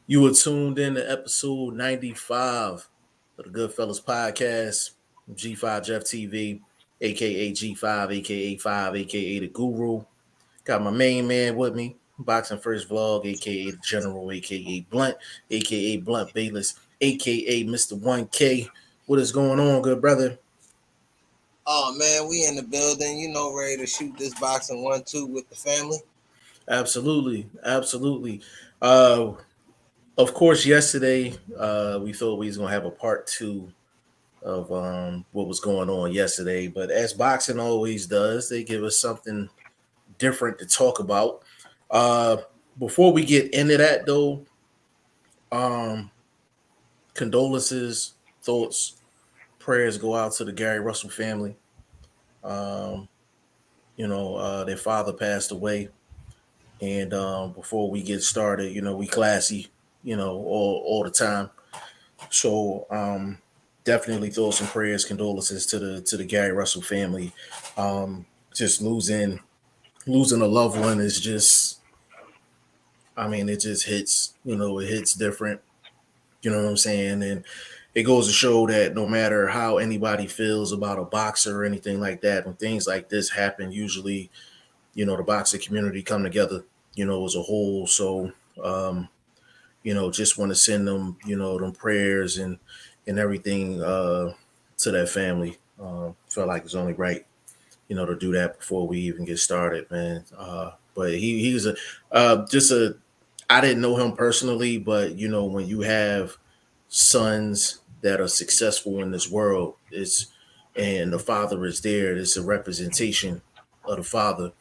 You were tuned in to episode 95 of the Goodfellas podcast. G5 Jeff TV, aka G5, aka 5, aka the Guru. Got my main man with me, Boxing First Vlog, aka the General, aka Blunt, aka Blunt Bayless, aka Mr. 1K. What is going on, good brother? Oh man, we in the building, ready to shoot this boxing 1-2 with the family. Absolutely, absolutely. Uh, of course, yesterday we thought we was gonna have a part two of what was going on yesterday. But as boxing always does, they give us something different to talk about. Uh, before we get into that, though, um, condolences, thoughts, prayers go out to the Gary Russell family. Um, their father passed away, and before we get started, we classy, all the time. So definitely thoughts and prayers, condolences to the Gary Russell family. Just losing a loved one is just, I mean, it just hits, it hits different. You know what I'm saying? And it goes to show that no matter how anybody feels about a boxer or anything like that, when things like this happen, usually, the boxing community come together, as a whole. So, um, just want to send them, them prayers and everything to that family. Felt like it's only right, to do that before we even get started, man. But he's a just a. I didn't know him personally, but when you have sons that are successful in this world, it's and the father is there. It's a representation of the father,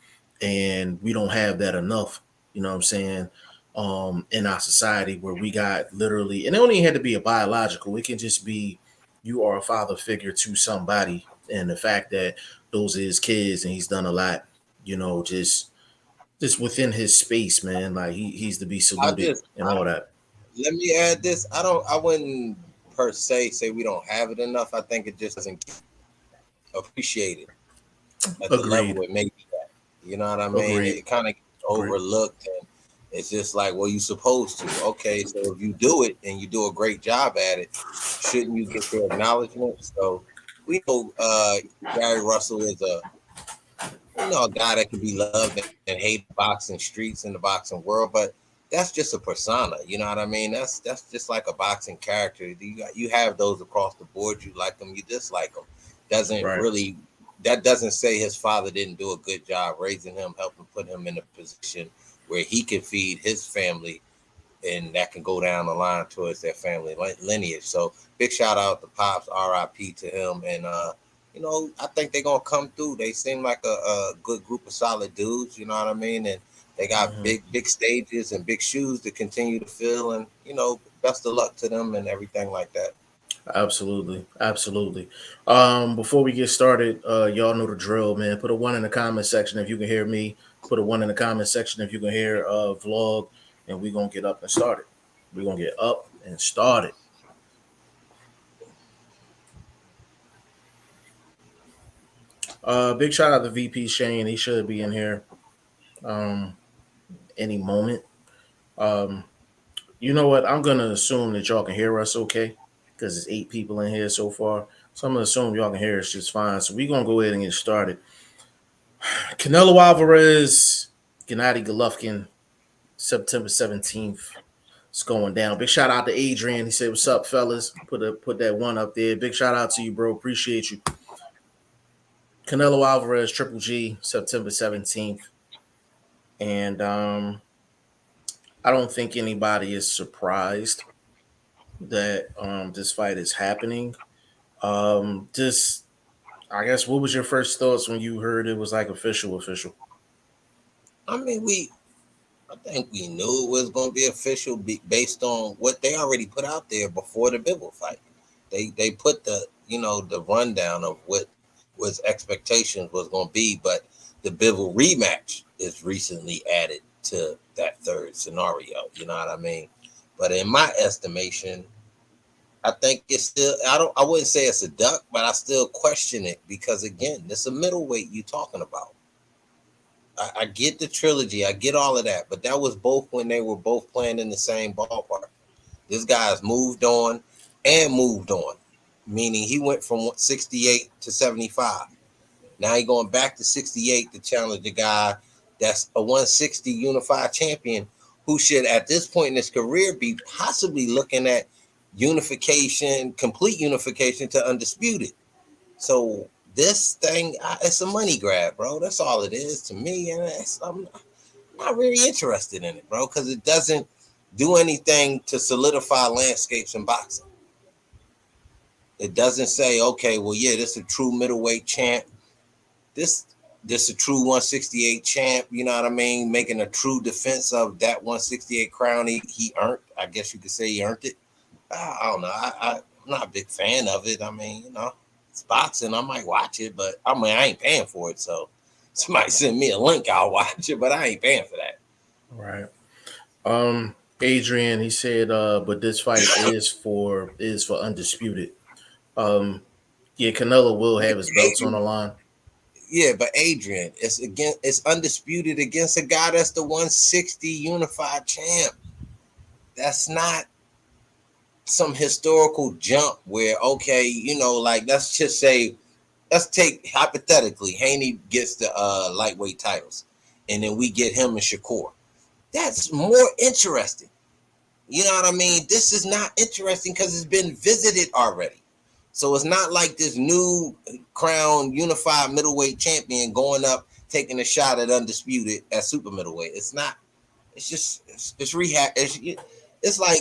and we don't have that enough. You know what I'm saying? In our society where we got literally, and it only had to be a biological. It can just be you are a father figure to somebody, and the fact that those are his kids and he's done a lot, just within his space, man. Like he's to be I saluted just and all that. Let me add this. I wouldn't per se say we don't have it enough. I think it just doesn't get appreciated at the Agreed. level it may be at. You know what I mean? Agreed. It kind of gets Agreed. overlooked, and it's just like, well, you're supposed to. Okay, so if you do it and you do a great job at it, shouldn't you get the acknowledgement? So we know Gary Russell is a guy that can be loved and hated in the boxing streets in the boxing world, but that's just a persona. You know what I mean? That's just like a boxing character. You have those across the board. You like them, you dislike them. Doesn't Right. really That doesn't say his father didn't do a good job raising him, helping put him in a position where he can feed his family, and that can go down the line towards their family lineage. So big shout out to Pops, R.I.P. to him, and I think they're gonna come through. They seem like a good group of solid dudes. You know what I mean? And they got Hmm. big stages and big shoes to continue to fill. And best of luck to them and everything like that. Absolutely. Absolutely. Before we get started, y'all know the drill, man. Put a one in the comment section if you can hear me. Put a one in the comment section if you can hear vlog, and we're gonna get up and started. We're gonna get up and started. Big shout out to VP Shane. He should be in here um any moment. Um, you know what? I'm gonna assume that y'all can hear us okay, because it's 8 people in here so far. So I'm gonna assume y'all can hear us just fine. So we're gonna go ahead and get started. Canelo Alvarez, Gennady Golovkin, September 17th. It's going down. Big shout out to Adrian. He said, "What's up, fellas?" Put that one up there. Big shout out to you, bro. Appreciate you. Canelo Alvarez, Triple G, September 17th. And I don't think anybody is surprised that this fight is happening. Just I guess, what was your first thoughts when you heard it was like official? I mean, I think we knew it was going to be official based on what they already put out there before the Bivol fight. They put the rundown of what was expectations was going to be, but the Bivol rematch is recently added to that third scenario. You know what I mean? But in my estimation, I think it's still, I wouldn't say it's a duck, but I still question it because again, it's a middleweight you talking about. I get the trilogy, I get all of that, but that was both when they were both playing in the same ballpark. This guy's moved on and moved on, meaning he went from 68 to 75. Now he going back to 68 to challenge the guy that's a 160 unified champion who should at this point in his career be possibly looking at unification, complete unification to undisputed. So this thing, it's a money grab, bro. That's all it is to me, and I'm not really interested in it, bro, because it doesn't do anything to solidify landscapes in boxing. It doesn't say, okay, well, yeah, this is a true middleweight champ. This a true 168 champ, you know what I mean? Making a true defense of that 168 crown he earned. I guess you could say he earned it. I don't know. I'm not a big fan of it. I mean, it's boxing. I might watch it, but I mean, I ain't paying for it. So somebody send me a link, I'll watch it, but I ain't paying for that. Right. Adrian, he said, but this fight is for undisputed. Yeah, Canelo will have his belts on the line. Yeah, but Adrian, it's undisputed against a guy that's the 160 unified champ. That's not some historical jump where, okay, like let's just say, let's take hypothetically Haney gets the lightweight titles, and then we get him and Shakur. That's more interesting. You know what I mean? This is not interesting because it's been visited already. So it's not like this new crown unified middleweight champion going up, taking a shot at undisputed at super middleweight. It's not. It's just it's rehab. It's like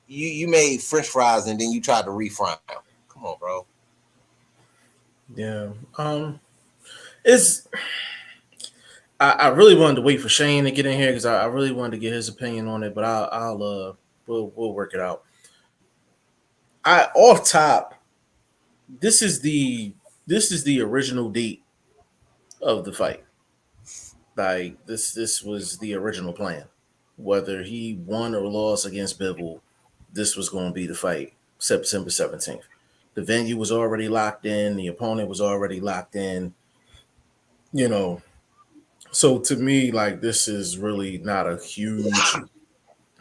you made French fries and then you tried to refry them. Come on, bro. Yeah. It's. I really wanted to wait for Shane to get in here because I really wanted to get his opinion on it, but we'll work it out. Off top, this is the original date of the fight. Like this was the original plan. Whether he won or lost against Bivol, this was going to be the fight, September 17th. The venue was already locked in. The opponent was already locked in. You know, so to me, like this is really not a huge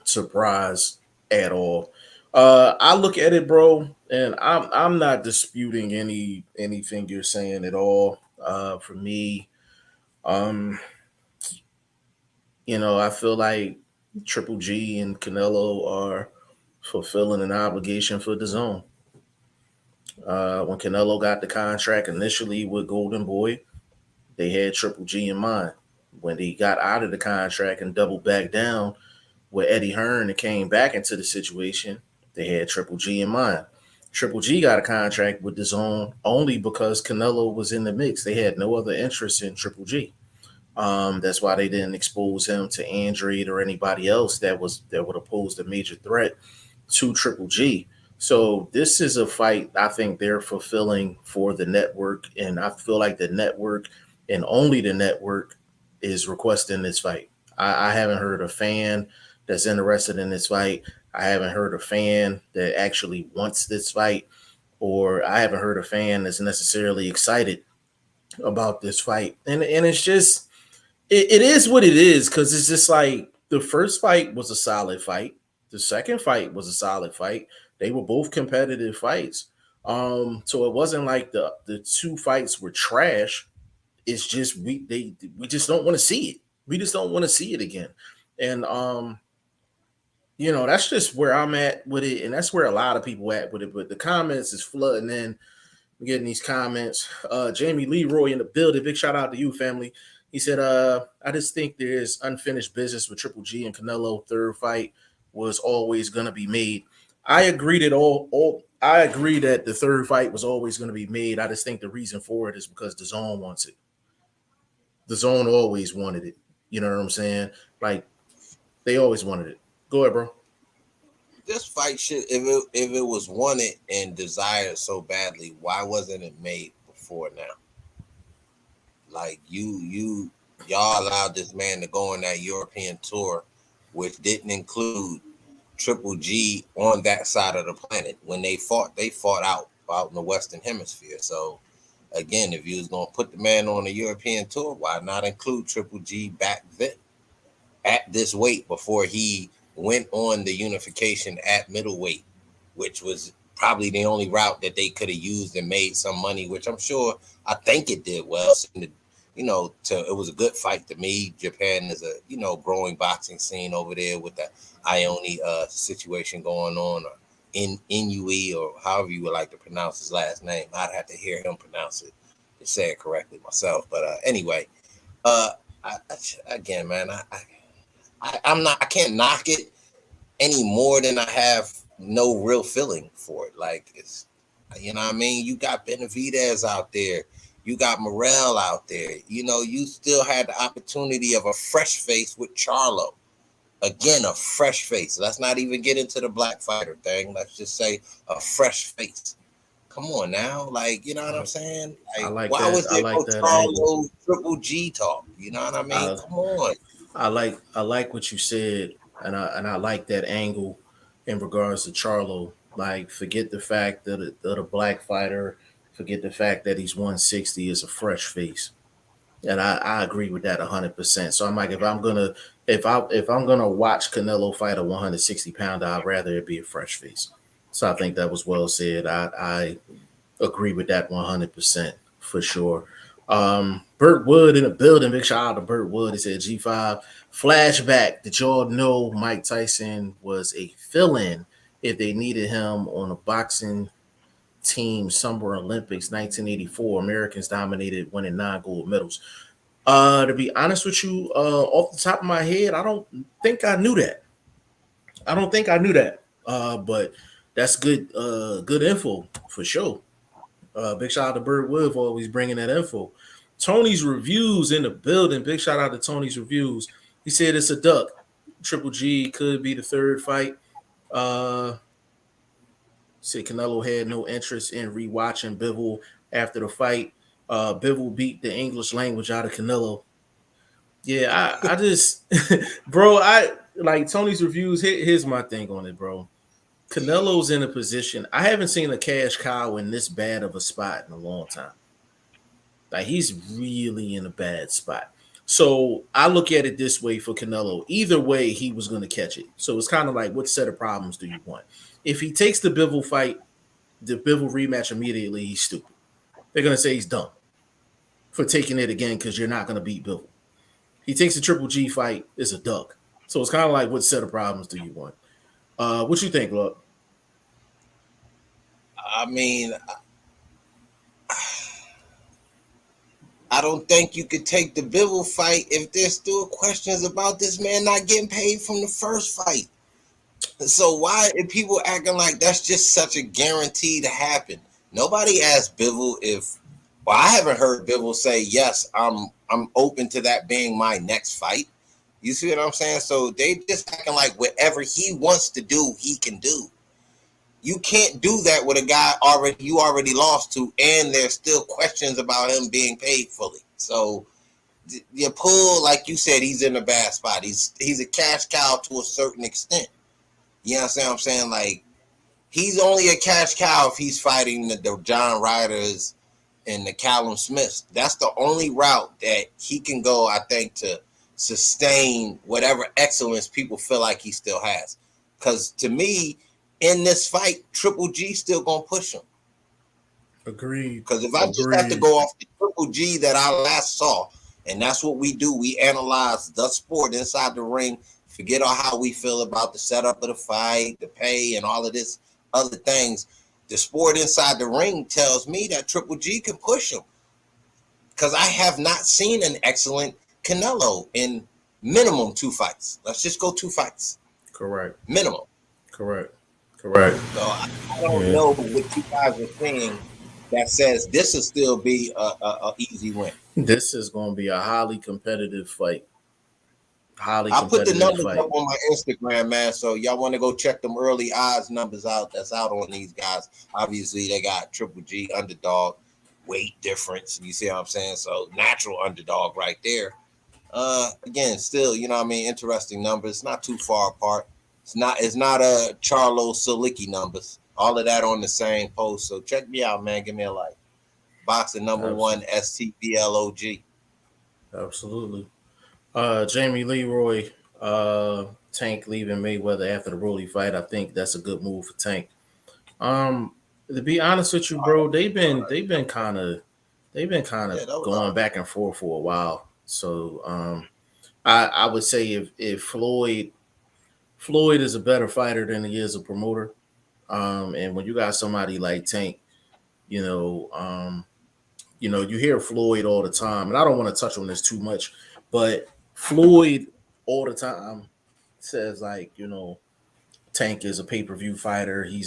surprise at all. I look at it, bro, and I'm not disputing anything you're saying at all. For me, um, I feel like Triple G and Canelo are fulfilling an obligation for the zone. When Canelo got the contract initially with Golden Boy, they had Triple G in mind. When they got out of the contract and doubled back down with Eddie Hearn and came back into the situation, they had Triple G in mind. Triple G got a contract with the zone only because Canelo was in the mix. They had no other interest in Triple G. That's why they didn't expose him to Android or anybody else that would have posed a major threat to Triple G. So this is a fight I think they're fulfilling for the network, and I feel like the network and only the network is requesting this fight. I haven't heard a fan that's interested in this fight. I haven't heard a fan that actually wants this fight, or I haven't heard a fan that's necessarily excited about this fight. And it's just it is what it is because it's just like the first fight was a solid fight. The second fight was a solid fight. They were both competitive fights. So it wasn't like the two fights were trash. It's just we just don't want to see it. We just don't want to see it again. And that's just where I'm at with it, and that's where a lot of people at with it. But the comments is flooding in. I'm getting these comments. Jamie Leroy in the building. Big shout out to you, family. He said, I just think there's unfinished business with Triple G and Canelo. Third fight was always gonna be made. I agree that I agree that the third fight was always gonna be made. I just think the reason for it is because the zone wants it. The zone always wanted it. You know what I'm saying? Like they always wanted it. Go ahead, bro. This fight should, if it was wanted and desired so badly, why wasn't it made before now? Like y'all allowed this man to go on that European tour, which didn't include Triple G on that side of the planet. When they fought out in the Western Hemisphere. So again, if you was gonna put the man on a European tour, why not include Triple G back then at this weight before he went on the unification at middleweight, which was probably the only route that they could have used and made some money, which I think it did well. It was a good fight to me. Japan is a, growing boxing scene over there with the Ione situation going on, or Inui, or however you would like to pronounce his last name. I'd have to hear him pronounce it to say it correctly myself. But anyway, uh, again, man, I can't knock it any more than I have no real feeling for it. Like, it's, you know what I mean? You got Benavidez out there. You got Morel out there. You still had the opportunity of a fresh face with Charlo. Again, a fresh face. Let's not even get into the black fighter thing. Let's just say a fresh face. Come on now. Like, you know what I'm saying? I Like, like why that. was I there like no that angle. Charlo Triple G talk? You know what I mean? I Come on. I like what you said, and I like that angle in regards to Charlo. Like, forget the fact that a black fighter, forget the fact that he's 160 is a fresh face, and I agree with that 100%. So I'm like, if I'm gonna watch Canelo fight a 160 pounder, I'd rather it be a fresh face. So I think that was well said. I agree with that 100% for sure. Burt Wood in the building. Big shout out to Burt Wood. He said G5 flashback. Did y'all know Mike Tyson was a fill-in if they needed him on a boxing team Summer Olympics 1984? Americans dominated, winning 9 gold medals. To be honest with you, off the top of my head, I don't think I knew that. I don't think I knew that. But that's good info for sure. Big shout out to Bird Wood for always bringing that info. Tony's reviews in the building. Big shout out to Tony's reviews. He said it's a duck. Triple G could be the third fight. Uh, Said Canelo had no interest in rewatching Bivol after the fight. Bivol beat the English language out of Canelo. Yeah, I just, bro, I like Tony's reviews. Here's my thing on it, bro. Canelo's in a position. I haven't seen a cash cow in this bad of a spot in a long time. Like, he's really in a bad spot. So I look at it this way for Canelo. Either way, he was going to catch it. So it's kind of like, what set of problems do you want? If he takes the Bivol fight, the Bivol rematch immediately, he's stupid. They're going to say he's dumb for taking it again because you're not going to beat Bivol. He takes the Triple G fight, is a duck. So it's kind of like, what set of problems do you want? What you think, look? I mean, I don't think you could take the Bivol fight if there's still questions about this man not getting paid from the first fight. So why are people acting like that's just such a guarantee to happen? Nobody asked Bivol if. Well, I haven't heard Bivol say yes. I'm open to that being my next fight. You see what I'm saying? So they just acting like whatever he wants to do, he can do. You can't do that with a guy you already lost to, and there's still questions about him being paid fully. So you pull, like you said, he's in a bad spot. He's a cash cow to a certain extent. You understand what I'm saying? Like, he's only a cash cow if he's fighting the John Ryders and the Callum Smiths. That's the only route that he can go, I think, to sustain whatever excellence people feel like he still has. Because to me, in this fight, Triple G still gonna push him. Agreed. Because if I just have to Agreed. go off the Triple G that I last saw, and that's what we do, we analyze the sport inside the ring, forget all how we feel about the setup of the fight, the pay, and all of this other things. The sport inside the ring tells me that Triple G can push him. Because I have not seen an excellent Canelo in minimum 2 fights. Let's just go 2 fights. Correct. Minimum. Correct. Correct. So I don't Yeah. know what you guys are saying that says this will still be a easy win. This is going to be a highly competitive fight. Highly I put the competitive numbers up fight. on my Instagram, man. So y'all want to go check them early odds numbers out. That's out on these guys. Obviously, they got Triple G underdog, weight difference. You see what I'm saying? So natural underdog right there. Again, still, you know what I mean? Interesting numbers. Not too far apart. It's not a Charlo Silicki numbers. All of that on the same post. So check me out, man. Give me a like. Boxing number one, Absolutely. STBLOG. Absolutely. Jamie Leroy. Tank leaving Mayweather after the Rolly fight. I think that's a good move for Tank. Um, to be honest with you, bro, they've been kind of Yeah, that was going all. back and forth for a while. So I would say if Floyd is a better fighter than he is a promoter. And when you got somebody like Tank, you know, you hear Floyd all the time, and I don't want to touch on this too much, but Floyd all the time says like, Tank is a pay per view fighter. He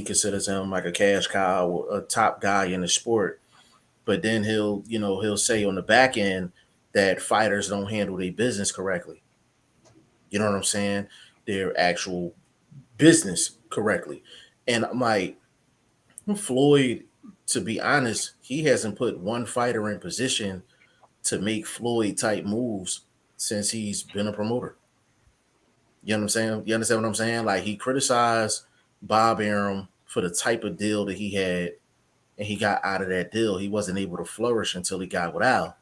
considers him like a cash cow, a top guy in the sport. But then he'll say on the back end that fighters don't handle their business correctly. You know what I'm saying? Their actual business correctly. And I'm like, Floyd, to be honest, he hasn't put one fighter in position to make Floyd type moves since he's been a promoter. You know what I'm saying? You understand what I'm saying? Like he criticized Bob Arum for the type of deal that he had, and he got out of that deal. He wasn't able to flourish until he got with Al.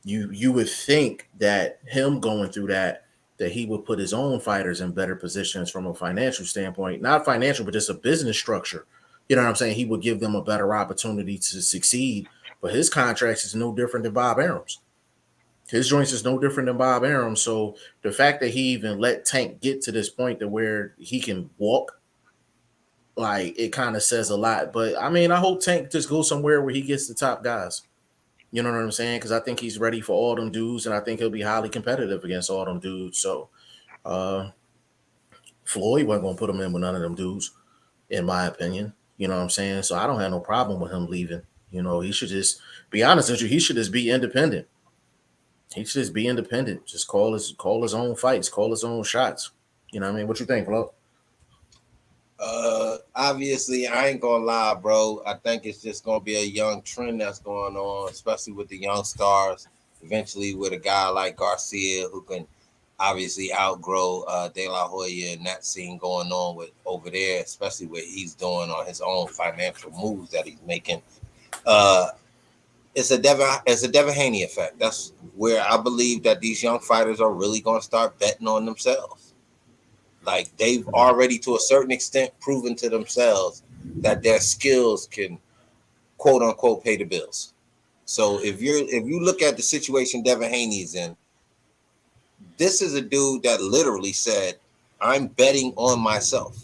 You would think that him going through that he would put his own fighters in better positions from a financial standpoint, not financial, but just a business structure. You know what I'm saying? He would give them a better opportunity to succeed. But his contracts is no different than Bob Arum's. His joints is no different than Bob Arum. So the fact that he even let Tank get to this point to where he can walk, like it kind of says a lot. But I mean, I hope Tank just goes somewhere where he gets the top guys. You know what I'm saying? Because I think he's ready for all them dudes, and I think he'll be highly competitive against all them dudes. So uh, Floyd wasn't gonna put him in with none of them dudes, in my opinion. You know what I'm saying? So I don't have no problem with him leaving. He should just be honest with you. He should just be independent. He should just be independent. Just call his own fights, call his own shots. You know what I mean? What you think, Flo? Obviously, I ain't gonna lie, bro. I think it's just gonna be a young trend that's going on, especially with the young stars. Eventually, with a guy like Garcia who can obviously outgrow De La Hoya and that scene going on with over there, especially what he's doing on his own financial moves that he's making. Uh, it's a Devin Haney effect. That's where I believe that these young fighters are really gonna start betting on themselves. Like they've already, to a certain extent, proven to themselves that their skills can quote unquote pay the bills. So if you look at the situation Devin Haney's in, this is a dude that literally said, "I'm betting on myself.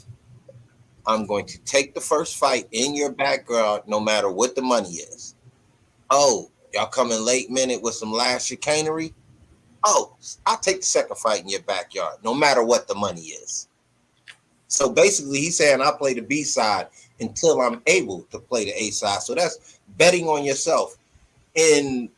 I'm going to take the first fight in your background, no matter what the money is. Oh, y'all coming late minute with some last chicanery? Oh, I'll take the second fight in your backyard, no matter what the money is." So basically, he's saying I play the B side until I'm able to play the A side. So that's betting on yourself. And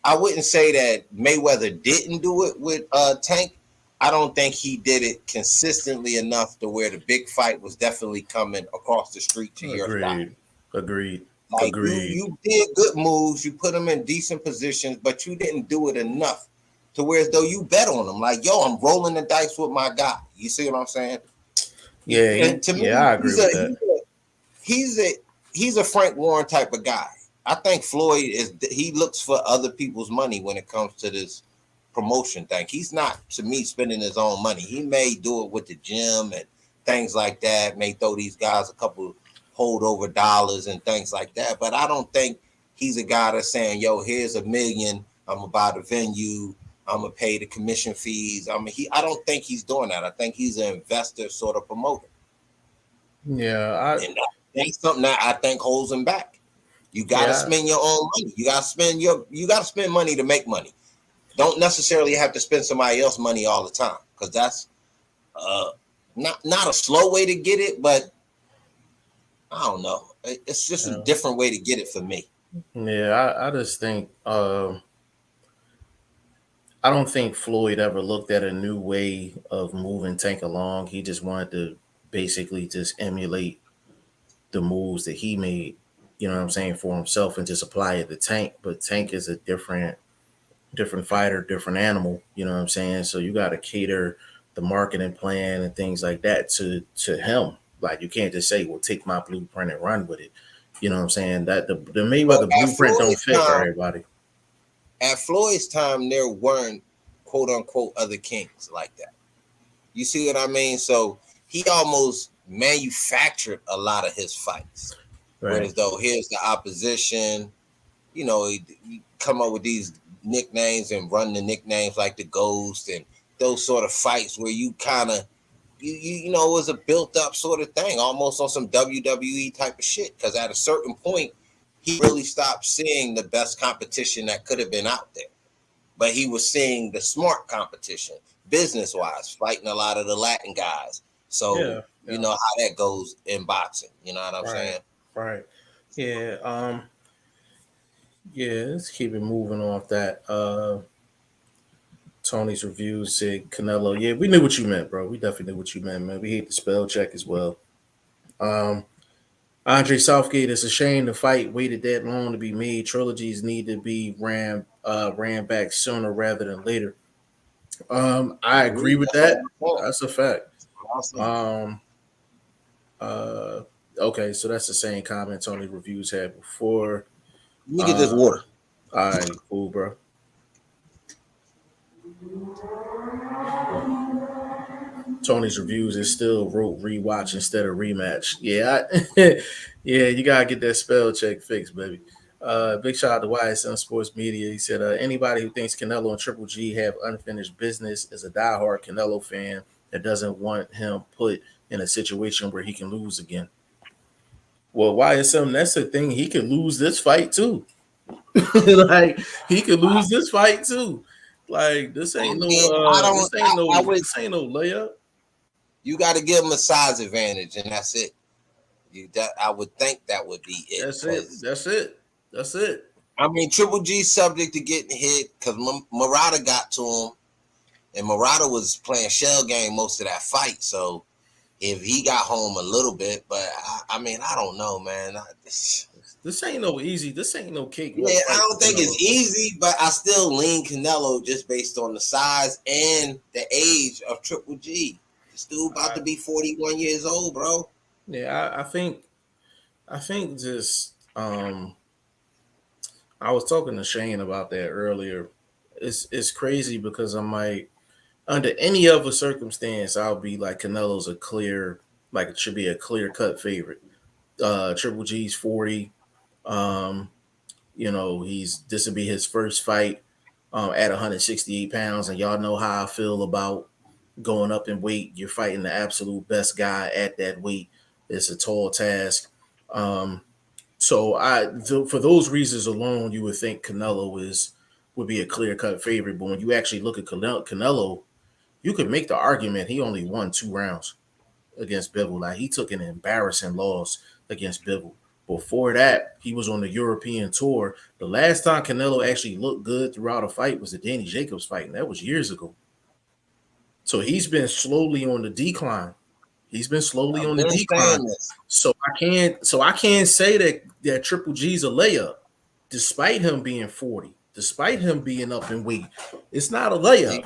I wouldn't say that Mayweather didn't do it with Tank. I don't think he did it consistently enough to where the big fight was definitely coming across the street to your side. Agreed. Agreed. Like you, Agreed. you did good moves, you put them in decent positions, but you didn't do it enough to where as though you bet on them. Like, yo, I'm rolling the dice with my guy. You see what I'm saying? Yeah, And to yeah, me, I agree with that. he's a he's a Frank Warren type of guy. I think Floyd he looks for other people's money when it comes to this promotion thing. He's not, to me, spending his own money. He may do it with the gym and things like that. May throw these guys a couple holdover dollars and things like that. But I don't think he's a guy that's saying, "Yo, here's $1 million. I'm gonna buy the venue. I'm gonna pay the commission fees." I don't think he's doing that. I think he's an investor sort of promoter. Yeah, I And that's something that I think holds him back. You got to yeah, spend your own money. You got to spend money to make money. Don't necessarily have to spend somebody else's money all the time, because that's uh, not a slow way to get it, but I don't know. It's just a yeah. different way to get it for me. Yeah, I just think I don't think Floyd ever looked at a new way of moving Tank along. He just wanted to basically just emulate the moves that he made, you know what I'm saying, for himself and just apply it to Tank. But Tank is a different fighter, different animal, you know what I'm saying? So you gotta cater the marketing plan and things like that to him. Like you can't just say, well, take my blueprint and run with it. You know what I'm saying? That the But Mayweather blueprint don't fit for everybody. At Floyd's time, there weren't quote unquote other kings like that. You see what I mean? So he almost manufactured a lot of his fights. Right. Whereas though here's the opposition, he come up with these nicknames and run the nicknames like the Ghost and those sort of fights where you kind of it was a built up sort of thing, almost on some WWE type of shit. Because at a certain point, he really stopped seeing the best competition that could have been out there, but he was seeing the smart competition, business wise, fighting a lot of the Latin guys. So Yeah. you Yeah. know how that goes in boxing. You know what I'm Right. saying? Right. Yeah. Yeah. Let's keep it moving off that. Tony's reviews said Canelo. Yeah, we knew what you meant, bro. We definitely knew what you meant, man. We hate the spell check as well. Um, Andre Southgate, it's a shame the fight waited that long to be made. Trilogies need to be ran back sooner rather than later. I agree Agreed. with That's what that. I'm saying. That's a fact. I'm saying. Um, uh, okay, so that's the same comment Tony reviews had before. Let me get this Uh, water. all right, cool, bro. Tony's reviews is still wrote rewatch instead of rematch. Yeah, yeah, you gotta get that spell check fixed, baby. Big shout out to YSM Sports Media. He said anybody who thinks Canelo and Triple G have unfinished business is a diehard Canelo fan that doesn't want him put in a situation where he can lose again. Well, YSM, that's the thing. He could lose this fight too. Like he could lose this fight too. Like this I ain't no mean, I don't. I would. this ain't no layup. You got to give him a size advantage, and that's it. I would think that would be it. That's it. Because That's it. That's it. I mean, Triple G subject to getting hit because Murata got to him, and Murata was playing shell game most of that fight. So if he got home a little bit, but I mean, I don't know, man. This ain't no easy. This ain't no Yeah, cakewalk I fight for don't think Canelo. it's easy, but I still lean Canelo just based on the size and the age of Triple G. This dude about I, to be 41 years old, bro. yeah, I think just I was talking to Shane about that earlier. It's crazy because I'm like under any other circumstance I'll be like Canelo's a clear like it should be a clear cut favorite. Triple G's 40. Um, he's this will be his first fight at 168 pounds, and y'all know how I feel about going up in weight. You're fighting the absolute best guy at that weight. It's a tall task. Um, for those reasons alone, you would think Canelo would be a clear cut favorite. But when you actually look at Canelo, you could make the argument he only won 2 rounds against Bivol. Like he took an embarrassing loss against Bivol. Before that, he was on the European tour. The last time Canelo actually looked good throughout a fight was the Danny Jacobs fight, and that was years ago. So he's been slowly on the decline. He's been slowly I've on the been decline. saying this. So I can't say that Triple G's a layup, despite him being 40, despite him being up in weight. It's not a layup.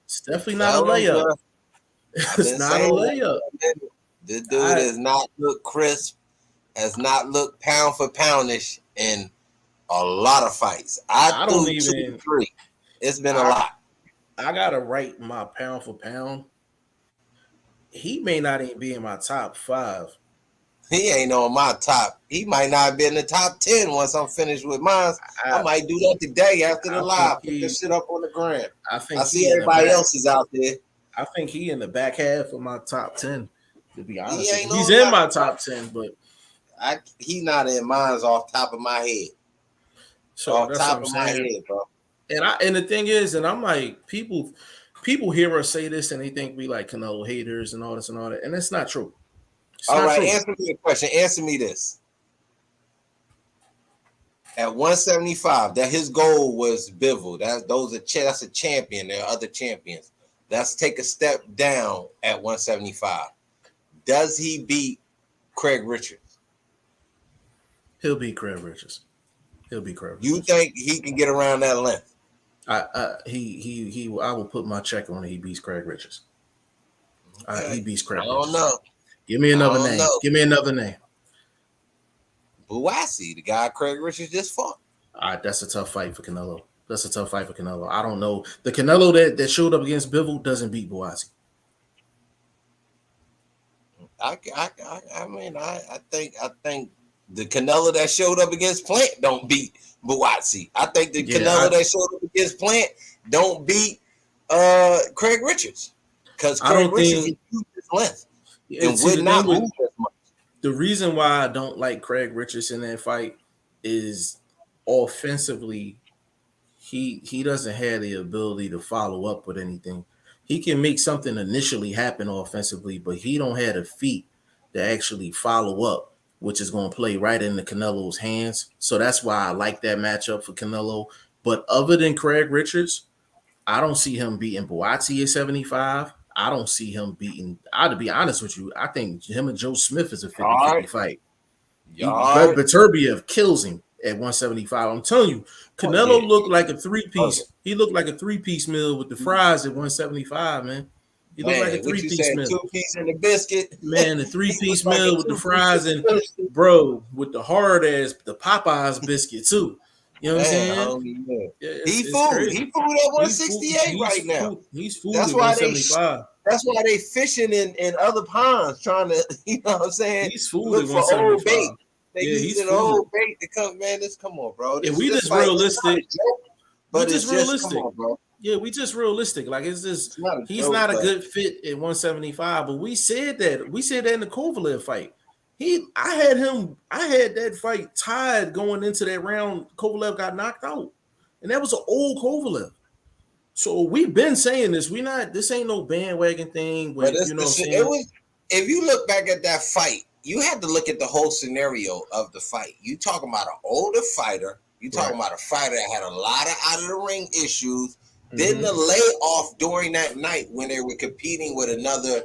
It's definitely not a Tell him, layup. bro. I've It's been not a saying layup. that. This dude I has not looked crisp, has not looked pound for poundish in a lot of fights. I I don't threw two, even three. It's been a I lot. I gotta rate my pound for pound. He may not even be in my top five. He ain't on my top. He might not be in the top 10 once I'm finished with mine. I I might do that today after the I think live. Put this he shit up on the gram. I I think see he in the everybody back. else is out there. I think he in the back half of my top 10. To be He honest with you, ain't he's on in my my top. top 10, but He not in mine's off top of my head. so Off that's what top I'm of my saying. head, bro. And the thing is, and I'm like, people hear us say this and they think we like Canelo haters and all this and all that, and it's not true. It's All not right, true. answer me a question. Answer me this. At 175, that his goal was Bivol. That's a champion. There are other champions. Let's take a step down at 175. Does he beat Craig Richards? He'll be Craig Richards. He'll be Craig You Richards. think he can get around that length? I will put my check on it. He beats Craig Richards. He Okay. beats I Craig don't Richards. know. Give me I another don't name. know. Give me another name. Buasi, the guy Craig Richards just fought. That's a tough fight for Canelo. That's a tough fight for Canelo. I don't know. The Canelo that showed up against Bivol doesn't beat Boazzi. I think the Canelo that showed up against Plant don't beat Buatsi. I think the Yeah, Canelo that showed up against Plant don't beat Craig Richards, because I Craig don't Richards think. would use his length and See, would the thing not with move as much. the reason why I don't like Craig Richards in that fight is offensively he doesn't have the ability to follow up with anything. He can make something initially happen offensively, but he don't have the feet to actually follow up, which is going to play right into Canelo's hands. So that's why I like that matchup for Canelo. But other than Craig Richards, I don't see him beating Boatsy at 75. I don't see him beating, to be honest with you, I think him and Joe Smith is a All fifty-fifty right, fight. all right. But Beterbiev kills him at 175. I'm telling you, Oh yeah, Canelo looked like a three okay. piece. He looked like a three-piece meal with the fries at 175, man. He looked like a Man, what you three-piece said? meal. 2 piece in the biscuit. Man, the He looked three-piece like a meal with the 2 piece in fries and the biscuit. bro, with the hard ass, the Popeyes biscuit too. You know what I'm Man, saying? homie, man. Yeah, He it's food. crazy. He food at He's food. 168 right now. He's food That's at why they 175. that's why they fishing in other ponds trying to, you know what I'm saying, He's food at look for old 175. bait. They Yeah, he's using food. old bait to come, man. This come on, bro. Yeah, This we this just fight, it's not a realistic. joke, We but just it's just come realistic. on, bro. Yeah, we just realistic. Like it's just It's not a he's joke, not a but good fit at 175. But we said that. We said that in the Kovalev fight. I had that fight tied going into that round. Kovalev got knocked out. And that was an old Kovalev. So we've been saying this. We not this ain't no bandwagon thing but with, it's you know the what I'm shit. It saying? was, if you look back at that fight, you had to look at the whole scenario of the fight. You talking about an older fighter. You talking Right. about a fighter that had a lot of out of the ring issues. Then the Mm-hmm. layoff during that night when they were competing with another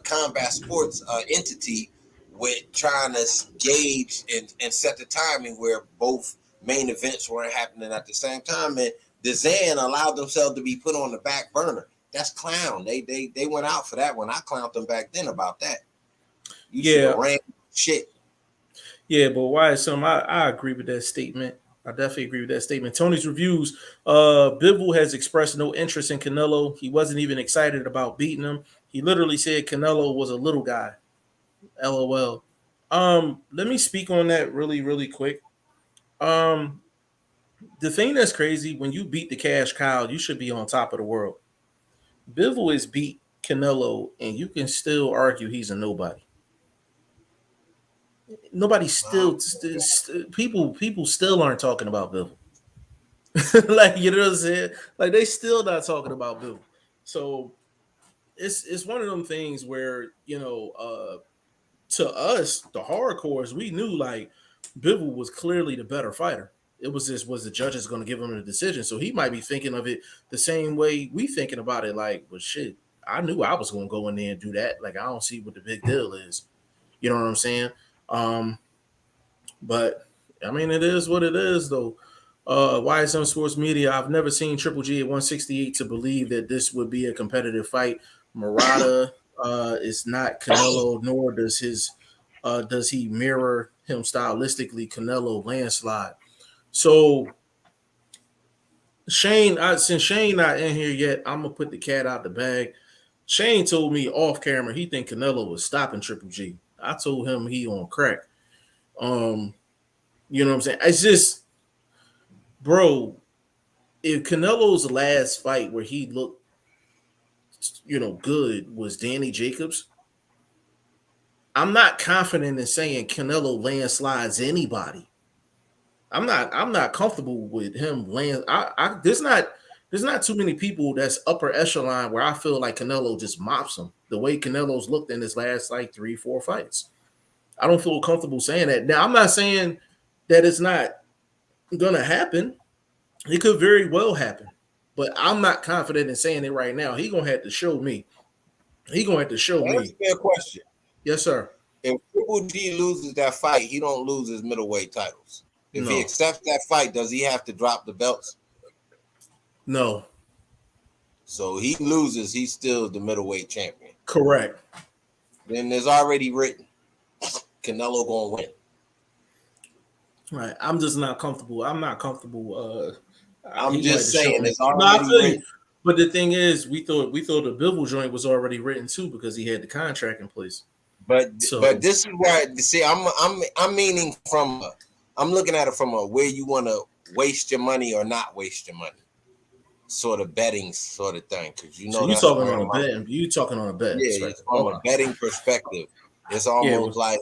combat sports entity, with trying to gauge and set the timing where both main events weren't happening at the same time, and the Zan allowed themselves to be put on the back burner. That's clown. They went out for that one. I clowned them back then about that. You should have Yeah, ran shit. yeah, but why is some I agree with that statement. I definitely agree with that statement. Tony's reviews. Bivol has expressed no interest in Canelo. He wasn't even excited about beating him. He literally said Canelo was a little guy. LOL. Let me speak on that really, really quick. Um, the thing that's crazy, when you beat the cash cow, you should be on top of the world. Bivol has beat Canelo, and you can still argue he's a nobody. Nobody Wow. people still aren't talking about Bivol. Like, you know what I'm saying? Like, they still not talking about Bivol. So it's one of them things where, to us, the hardcores, we knew like Bivol was clearly the better fighter. It was just, was the judges going to give him the decision? So he might be thinking of it the same way we thinking about it. Like, well, shit, I knew I was going to go in there and do that. Like, I don't see what the big deal is. You know what I'm saying? Um, but I mean, it is what it is, though. YSM Sports Media. I've never seen Triple G at 168 to believe that this would be a competitive fight. Murata is not Canelo, nor does he mirror him stylistically. Canelo landslide. So since Shane not in here yet, I'm gonna put the cat out the bag. Shane told me off camera he think Canelo was stopping Triple G. I told him he on crack. Um, you know what I'm saying? It's just, bro, if Canelo's last fight where he looked, good was Danny Jacobs, I'm not confident in saying Canelo landslides anybody. I'm not comfortable with him land. There's not too many people that's upper echelon where I feel like Canelo just mops them the way Canelo's looked in his last like 3-4 fights. I don't feel comfortable saying that. Now I'm not saying that it's not gonna happen. It could very well happen, but I'm not confident in saying it right now. He gonna have to show me. He gonna have to show Now, me. that's a fair question. Yes, sir. If Triple G loses that fight, he don't lose his middleweight titles. If he No, accepts that fight, does he have to drop the belts? no, So he loses, he's still the middleweight champion. correct. Then there's already written Canelo gonna win. Right. I'm just not comfortable. I'm not comfortable. I'm He gonna have just to show saying me. it's No, I already feel you. written. But the thing is, we thought the Bivol joint was already written too because he had the contract in place. But So this is where see I'm meaning from I'm looking at it from a where you want to waste your money or not waste your money sort of betting sort of thing, because so you that's talking where on a my bet? You talking on a bet yeah, perspective? from a Okay. betting perspective, it's Yeah. almost like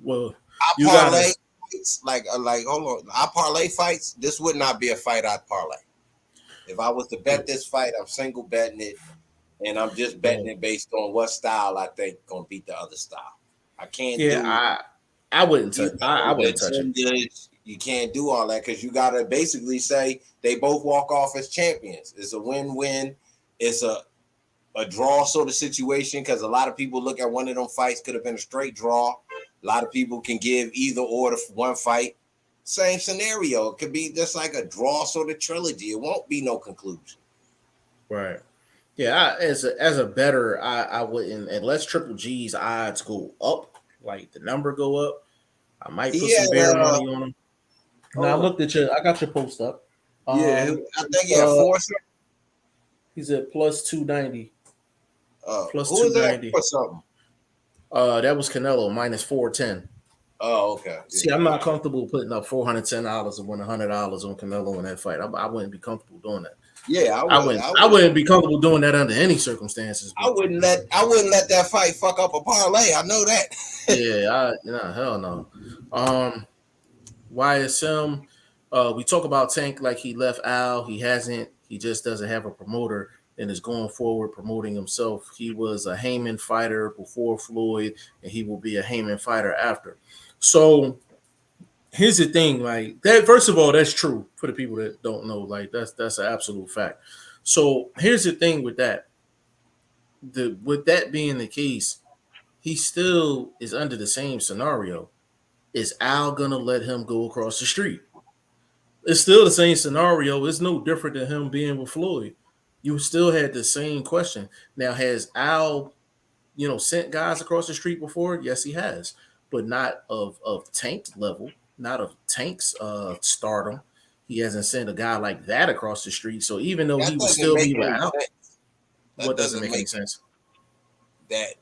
Well, I you parlay gotta. fights like hold on, I parlay fights. This would not be a fight I'd parlay. If I was to Yeah. bet this fight, I'm single betting it, and I'm just betting Well, it based on what style I think gonna beat the other style. I can't yeah. do I wouldn't touch. you I know the wouldn't touch it. genders. You can't do all that because you gotta basically say they both walk off as champions. It's a win-win. It's a draw sort of situation because a lot of people look at one of them fights could have been a straight draw. A lot of people can give either or to one fight. Same scenario. It could be just like a draw sort of trilogy. It won't be no conclusion. Right. Yeah. As a better, I wouldn't unless Triple G's odds go up, like the number go up. I might put He some had bear money on him. Now I hold on. looked at your. I got your post up. Yeah, I think It's, he had four. he's at plus 290. Plus Who was that 290. for something? That was Canelo minus 410. Oh, okay. See, I'm Yeah, not comfortable putting up $410 and win $100 on Canelo in that fight. I wouldn't be comfortable doing that. yeah. I wouldn't. I wouldn't be comfortable doing that under any circumstances. I But wouldn't let that fight fuck up a parlay. I know that. yeah, hell no. YSM. We talk about Tank like he left Al. He hasn't. He just doesn't have a promoter and is going forward promoting himself. He was a Heyman fighter before Floyd, and he will be a Heyman fighter after. So here's the thing, like that. First of all, that's true for the people that don't know. Like that's an absolute fact. So here's the thing with that. With that being the case, he still is under the same scenario. Is Al gonna let him go across the street? It's still the same scenario. It's no different than him being with Floyd. You still had the same question. Now, has Al, sent guys across the street before? Yes, he has, but not of Tank's level, not of Tank's stardom. He hasn't sent a guy like that across the street. So even though That he would doesn't still make be with any Al, sense. That what doesn't doesn't make any make sense? that.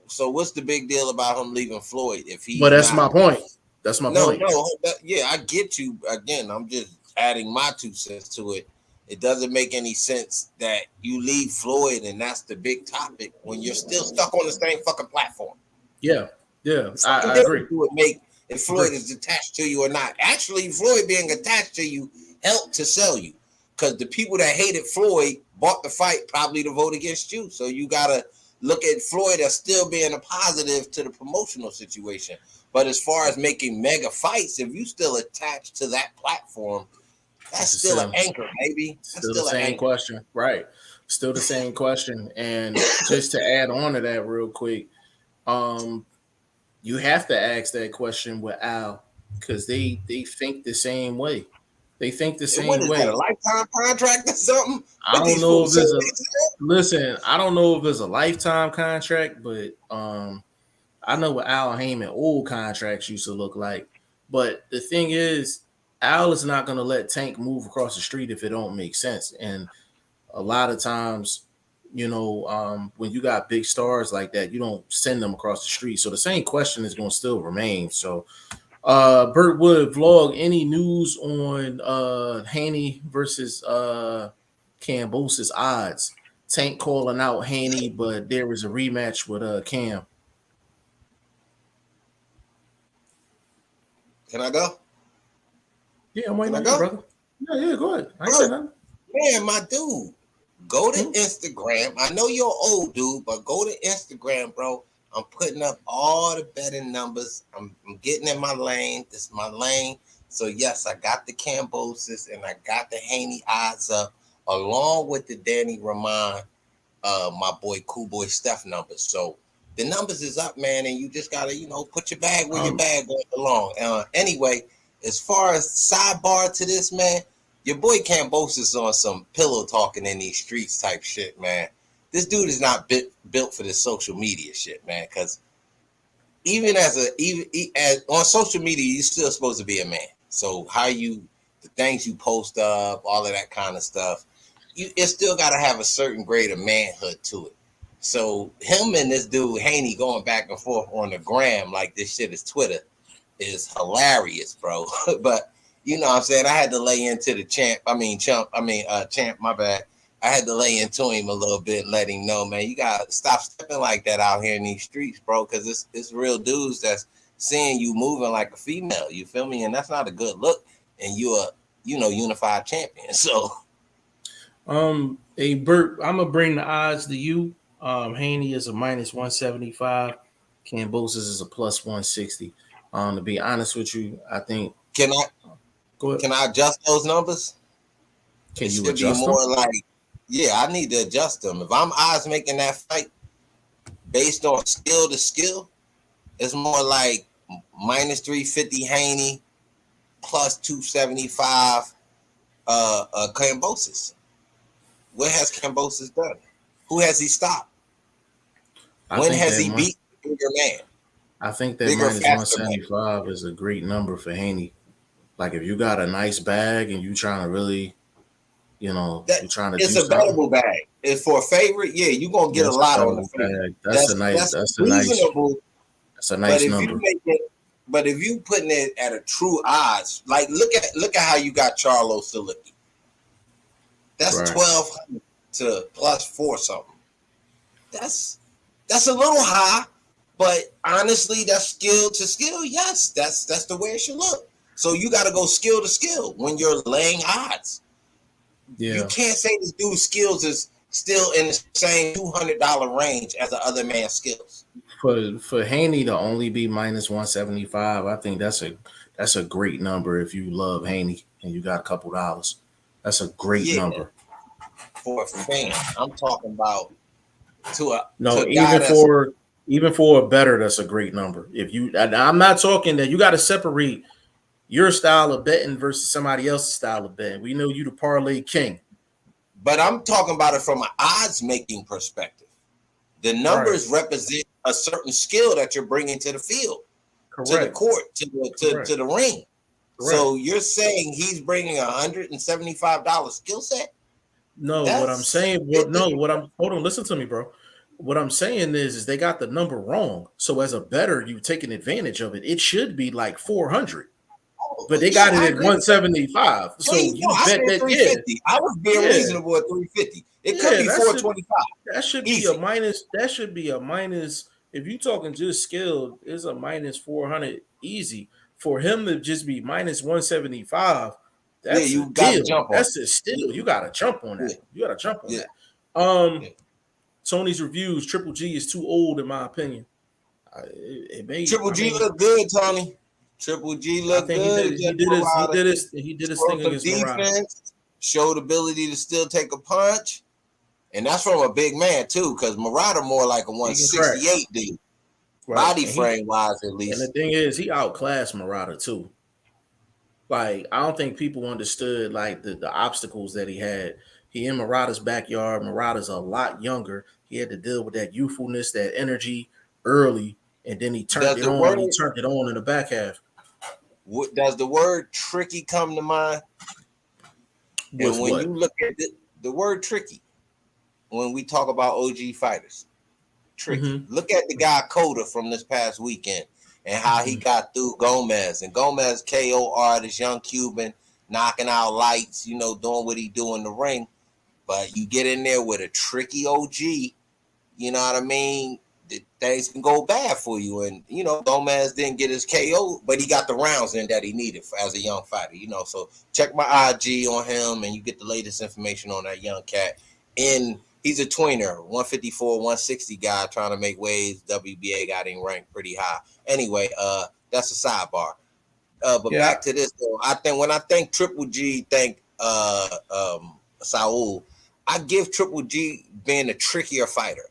So what's the big deal about him leaving Floyd if But he's that's not? my point. That's my No, point. no. Yeah, I get you. Again, I'm just adding my 2 cents to it. It doesn't make any sense that you leave Floyd and that's the big topic when you're still stuck on the same fucking platform. Yeah, yeah, Fucking I agree. difference would make if Agree. Floyd is attached to you or not. Actually, Floyd being attached to you helped to sell you because the people that hated Floyd bought the fight probably to vote against you. So you gotta look at Floyd as still being a positive to the promotional situation. But as far as making mega fights, if you still attached to that platform, that's It's the still an same. anchor, baby. That's Still the still an same anchor. question, right? Still the same question. And just to add on to that real quick, um, you have to ask that question with Al because they think the same way. They think the And what same is that? A way. lifetime contract or something? I What don't these know fools if say? it's a listen. I don't know if it's a lifetime contract, but I know what Al Heyman old contracts used to look like. But the thing is, Al is not going to let Tank move across the street if it don't make sense. And a lot of times, when you got big stars like that, you don't send them across the street. So the same question is going to still remain. So, Burt Wood vlog, any news on Haney versus Cambosis odds? Tank calling out Haney, but there was a rematch with Cam. Can I go? Yeah, I'm waiting Can I on you, go? brother. Yeah, go ahead. I ain't Bro, saying nothing. man, my dude. Go to Hmm? Instagram. I know you're old, dude, but go to Instagram, bro. I'm putting up all the betting numbers. I'm getting in my lane. This is my lane. So yes, I got the Cambosis and I got the Haney odds up, along with the Danny Rahman, my boy Cool Boy Steph numbers. So the numbers is up, man, and you just gotta, put your bag where your Um, bag belong. Anyway, as far as sidebar to this, man, your boy Cambosis on some pillow talking in these streets type shit, man. This dude is not built for this social media shit, man. Because even as on social media, you're still supposed to be a man. So the things you post up, all of that kind of stuff, it still got to have a certain grade of manhood to it. So him and this dude Haney going back and forth on the gram like this shit is Twitter is hilarious, bro. But you know what I'm saying? I had to lay into the champ, my bad. I had to lay into him a little bit and let him know, man, you gotta stop stepping like that out here in these streets, bro, because it's real dudes that's seeing you moving like a female. You feel me? And that's not a good look. And you're a, unified champion. So Hey Bert, I'm gonna bring the odds to you. Haney is a minus 175. Cambosis is a plus 160. To be honest with you, I think. can I Go ahead. can I adjust those numbers? It Can you should be adjust them? more like, yeah, I need to adjust them. If I'm odds making that fight based on skill to skill, it's more like minus 350 Haney, plus 275 Cambosis. What has Cambosis done? Who has he stopped? I When think has that he beat the bigger man? I think that Bigger, minus faster man. 175 is a great number for Haney. Like if you got a nice bag and you trying to really, That you're trying to it's do a something. bettable bag. It's for a favorite, yeah, you're gonna get a That's a lot on the bettable favorite. bag. That's That's a nice reasonable. that's a But nice if you number. make it, but if you putting it at a true odds, like look at how you got Charlo Siliki. That's Right. 1,200 to plus four something. That's that's a little high, but honestly, that's skill to skill. Yes, that's the way it should look. So you got to go skill to skill when you're laying odds. You Yeah. can't say this dude's skills is still in the same $200 range as the other man's skills. For Haney to only be minus 175, I think that's a great number if you love Haney and you got a couple dollars. That's a great Yeah, number. for a fan, I'm talking about to No, a guy that's even for a better, that's a great number. If you, I'm not talking that you got to separate your style of betting versus somebody else's style of betting. We know you the parlay king, but I'm talking about it from an odds making perspective. The right? numbers represent a certain skill that you're bringing to the field, to the Correct, court, to correct, the ring. correct. So you're saying he's bringing $175 skill set? No, what I'm That's saying, it. what I'm hold on, listen to me, bro. What I'm saying is they got the number wrong. So as a better, you taking advantage of it. It should be like 400, but they Yeah, got it I at agree. 175. So No, you I bet said that, yeah, 350. I was being yeah, reasonable at 350. It could yeah. be 425. That should be a Easy. minus. That should be a minus. If you talking just skill, is a minus 400 easy for him to just be minus 175. Yeah, That's a you got to deal. jump on That's it. a steal. Yeah, You got to jump on yeah, that. You got to jump on yeah, that. Um, yeah. Tony's reviews. Triple G is too old in my opinion. It may. Triple I G mean, look good, Tony. Triple G I look think he did. good He against did his. He Murata. did his. He did his thing Showed some against Murata. defense, showed ability to still take a punch. And that's from a big man, too, because Murata more like a He can crack, 168 dude. right? Body frame wise, at And the least. thing is, he outclassed Murata too. Like I don't think people understood like the obstacles that he had. He in Murata's backyard. Murata's a lot younger. He had to deal with that youthfulness, that energy early, and then he turned Does it the on. word He turned it on in the back half. does the word tricky come to mind? And With when you what? look at the word tricky, when we talk about OG fighters, tricky. Mm-hmm. Look at the guy Coda from this past weekend and how he Mm-hmm. got through Gomez. And Gomez KO artist, young Cuban, knocking out lights, doing what he do in the ring. But you get in there with a tricky OG, you know what I mean? Things can go bad for you. And, Gomez didn't get his KO, but he got the rounds in that he needed as a young fighter. So check my IG on him and you get the latest information on that young cat. And he's a tweener, 154, 160 guy trying to make waves. WBA got him ranked pretty high. Anyway, that's a sidebar. But Yeah. back to this though, when I think Triple G, Saul, I give Triple G being a trickier fighter.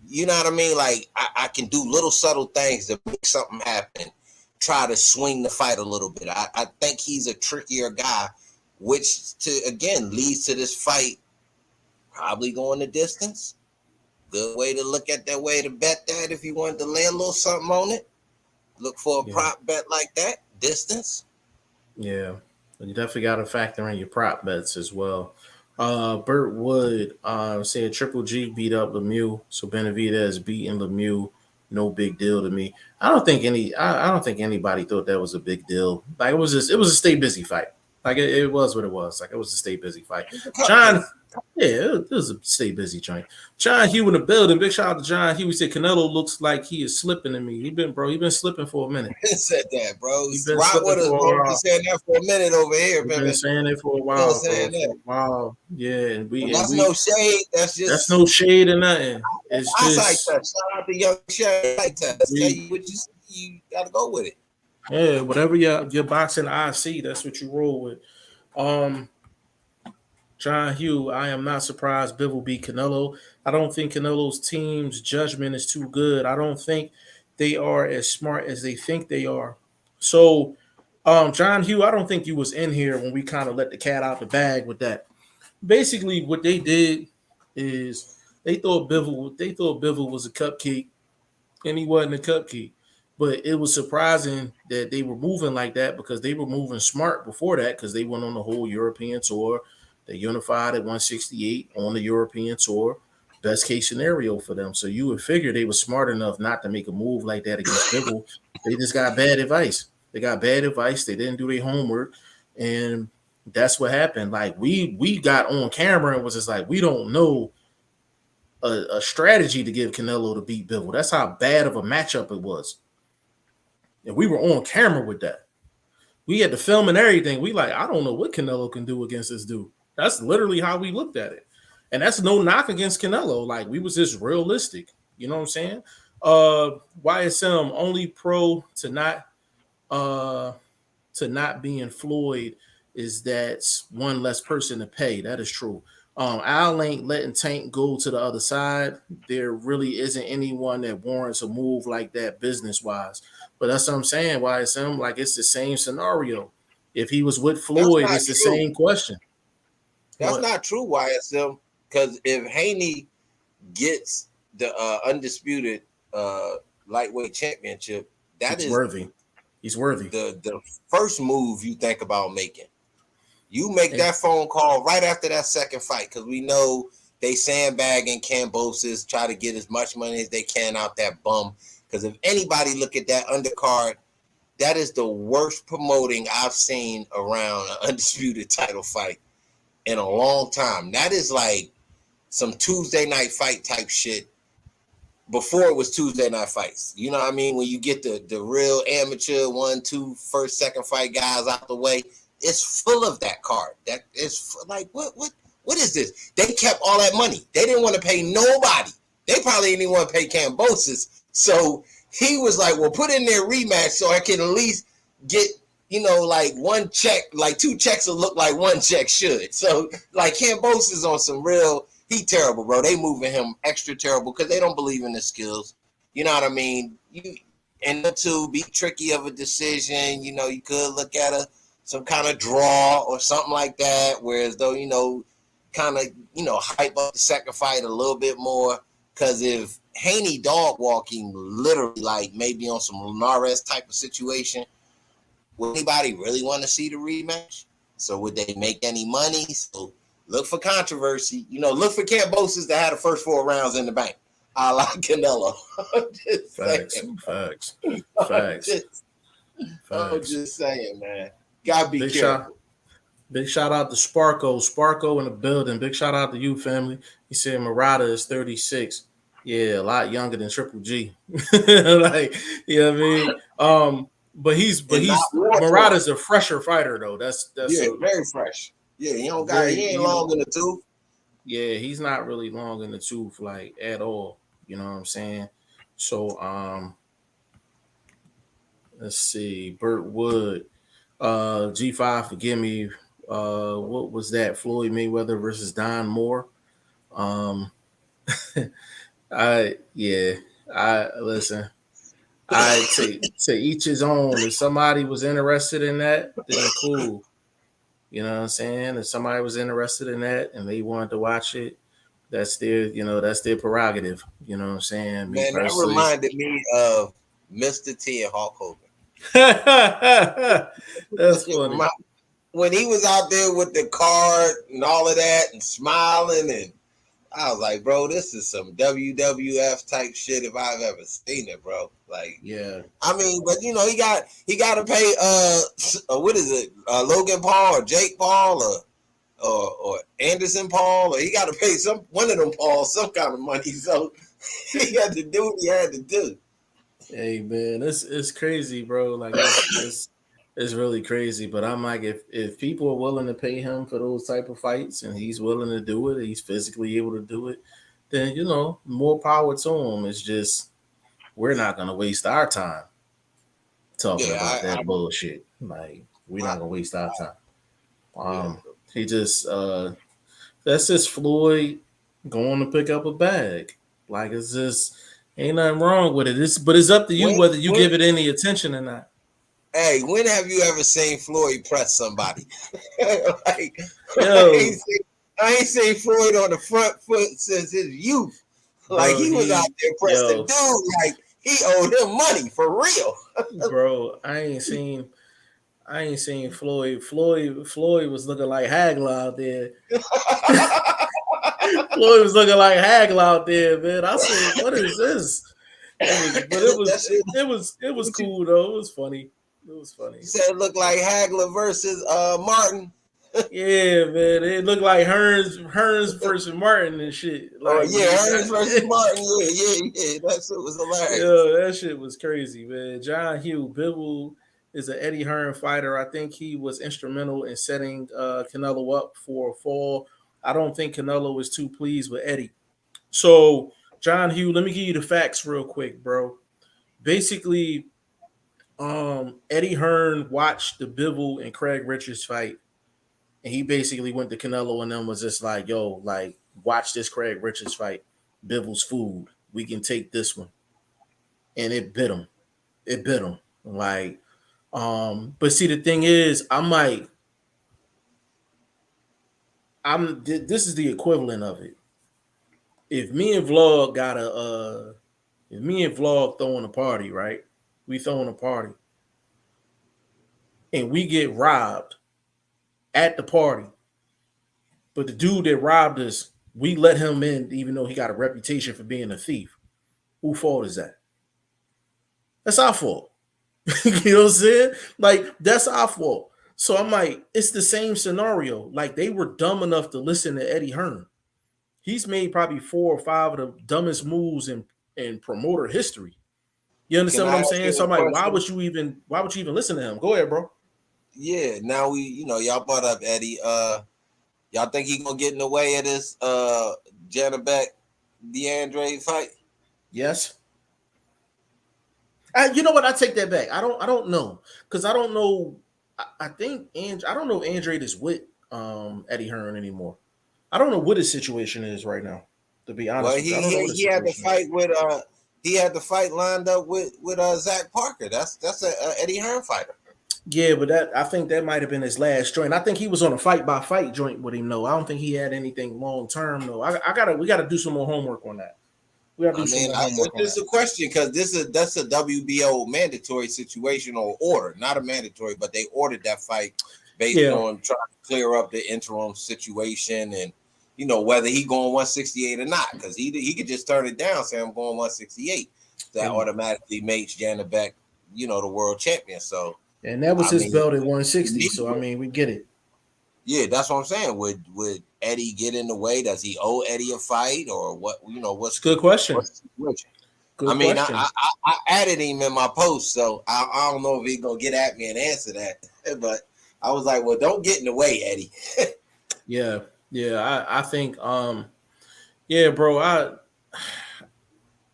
You know what I mean? Like I can do little subtle things to make something happen, try to swing the fight a little bit. I think he's a trickier guy, which again leads to this fight probably going the distance. Good way to look at that, way to bet that if you wanted to lay a little something on it. Look for a Yeah. prop bet like that, distance. Yeah. And you definitely got to factor in your prop bets as well. Burt Wood said Triple G beat up Lemieux, so Benavidez beating Lemieux, no big deal to me. I don't think anybody thought that was a big deal. Like it was a stay busy fight. Like it was what it was. Like it was a stay busy fight. It's a John, cupcake. yeah, it was a stay busy joint. John Hugh in the building. Big shout out to John Hugh. He said Canelo looks like he is slipping to me. He been slipping for a minute. Said that, bro. He been Rock slipping with us, for a bro. Been while. saying that for a minute over here, We've been pimping. saying it for a Been while, bro. saying For that. a while, yeah. And that's no shade. That's That's just no shade or nothing. It's eyesight just test. Shout out to Young Shay. Eyesight test. Tell we, you what you see, you gotta go with it. yeah, whatever your boxing eye see, that's what you roll with. Um, John Hugh, I am not surprised Bivol beat Canelo. I don't think Canelo's team's judgment is too good. I don't think they are as smart as they think they are. So, John Hugh, I don't think you was in here when we kind of let the cat out the bag with that. Basically, what they did is they thought Bivol was a cupcake and he wasn't a cupcake. But it was surprising that they were moving like that because they were moving smart before that because they went on the whole European tour. They unified at 168 on the European tour. Best case scenario for them. So you would figure they were smart enough not to make a move like that against Bivol. They just got bad advice. They got bad advice. They didn't do their homework. And that's what happened. Like we got on camera and was just like, we don't know a strategy to give Canelo to beat Bivol. That's how bad of a matchup it was. And we were on camera with that. We had the film and everything. We like, I don't know what Canelo can do against this dude. That's literally how we looked at it. And that's no knock against Canelo. Like we was just realistic. You know what I'm saying? YSM only pro uh to not being Floyd is that one less person to pay. That is true. Al ain't letting Tank go to the other side. There really isn't anyone that warrants a move like that business wise. But that's what I'm saying. YSM, like it's the same scenario. If he was with That's Floyd, not it's the true. same question. That's What? not true, YSM. Because if Haney gets the undisputed lightweight championship, that He's is worthy. He's worthy. the first move you think about making. You make And that phone call right after that second fight because we know they sandbagging Cambosis, try to get as much money as they can out that bum. Because if anybody look at that undercard, that is the worst promoting I've seen around an undisputed title fight in a long time. That is like some Tuesday night fight type shit before it was Tuesday night fights. You know what I mean? When you get the real amateur 1, 2, first, second fight guys out the way, it's full of that card. That is like what is this? They kept all that money. They didn't want to pay nobody. They probably didn't even want to pay Cambosis. So he was like, well, put in their rematch so I can at least get, like one check, like two checks will look like one check should. So like Cambosis on some real, he terrible, bro. They moving him extra terrible because they don't believe in his skills. You know what I mean? And to be tricky of a decision, you could look at some kind of draw or something like that, whereas though, kind of, hype up the second fight a little bit more. Because if Haney dog walking literally like maybe on some Linares type of situation, would anybody really want to see the rematch? So would they make any money? So look for controversy. Look for Cambosis to have the first 4 rounds in the bank. I like Canelo. facts. I'm just saying, man. Gotta be Big careful. shot. Big shout out to Sparko. Sparko in the building. Big shout out to you, family. He said Murata is 36. Yeah, a lot younger than Triple G. Like, you know what I mean? But And not he's war torn. Murata's a fresher fighter though. That's Yeah, a very fresh. Yeah, he ain't very long in the tooth. yeah, he's not really long in the tooth like at all. You know what I'm saying? So let's see. Burt Wood. G5, forgive me. What was that? Floyd Mayweather versus Don Moore. Um, I yeah, I listen. I to each his own. If somebody was interested in that, then cool. You know what I'm saying? If somebody was interested in that and they wanted to watch it, that's their prerogative. You know what I'm saying? Me Man, that personally. reminded me of Mr. T and Hulk Hogan. That's funny. when he was out there with the card and all of that and smiling, and I was like, bro, this is some WWF type shit if I've ever seen it, bro. Like, Yeah, I mean, but you know, he got to pay what is it, Logan Paul or Jake Paul or Anderson Paul, or he got to pay one of them Paul some kind of money. So he had to do what he had to do. hey man, it's crazy, bro. Like it's really crazy. But I'm like, if people are willing to pay him for those type of fights, and he's willing to do it, he's physically able to do it, then more power to him. It's just we're not gonna waste our time talking Yeah, about that bullshit. Like we're I not gonna waste our time. yeah. He just that's just Floyd going to pick up a bag. Like it's just ain't nothing wrong with it. But it's up to you When, whether you when, give it any attention or not. hey, when have you ever seen Floyd press somebody? Like, Yo, I ain't seen Floyd on the front foot since his youth. Like bro, he was out there pressing yo, dude like he owed him money for real. bro, I ain't seen Floyd. Floyd was looking like Hagler out there. Floyd was looking like Hagler out there, man. I said, what is this? That shit, It was what you cool though. It was funny. It was funny. said it looked like Hagler versus Martin. Yeah, man. It looked like Hearns versus Martin and shit. Oh Like when yeah, they got Ernest versus Martin. Yeah. That shit was hilarious. yeah, that shit was crazy, man. John Hugh Bivol is an Eddie Hearn fighter. I think he was instrumental in setting Canelo up for a fall. I don't think Canelo was too pleased with Eddie. So, John Hugh, let me give you the facts real quick, bro. Basically, Eddie Hearn watched the Bivol and Craig Richards fight, and he basically went to Canelo and them was just like, "Yo, like, watch this Craig Richards fight. Bivol's food. We can take this one." And it bit him. It bit him. Like, but see, the thing is, this is the equivalent of it. If me and Vlog got if me and Vlog throwing a party, right? We throwing a party, and we get robbed at the party. But the dude that robbed us, we let him in, even though he got a reputation for being a thief. Whose fault is that? That's our fault. You know what I'm saying? Like, that's our fault. So I'm like, it's the same scenario. Like, they were dumb enough to listen to Eddie Hearn. He's made probably 4 or 5 of the dumbest moves in promoter history. You Can understand what I I'm ask saying? you So a I'm like, question? why would you even listen to him? Go ahead, bro. Yeah. Now y'all brought up Eddie. Y'all think he gonna get in the way of this Janabek DeAndre fight? Yes. You know what? I take that back. I don't know because I don't know. I think I don't know if Andre is with Eddie Hearn anymore. I don't know what his situation is right now. To be Well, honest with you, I don't know what his he had the situation is. fight with he had the fight lined up with Zach Parker. That's a Eddie Hearn fighter. Yeah, but that I think that might have been his last joint. I think he was on a fight by fight joint with him. No, I don't think he had anything long term. No, we gotta do some more homework on that. We gotta I do some mean, more homework it's on just that. a question because that's a WBO mandatory situation or order, not a mandatory, but they ordered that fight based Yeah, on trying to clear up the interim situation and whether he going 168 or not because he could just turn it down, say I'm going 168. That and automatically makes Janabek the world champion. So that was I his mean, belt at 160. So I mean, we get it. yeah, that's what I'm saying. Would Eddie get in the way? Does he owe Eddie a fight or what? It's a good question. What's the situation? I Good mean, question. I added him in my post, so I don't know if he's gonna get at me and answer that. But I was like, well, don't get in the way, Eddie. Yeah, yeah. I think yeah, bro.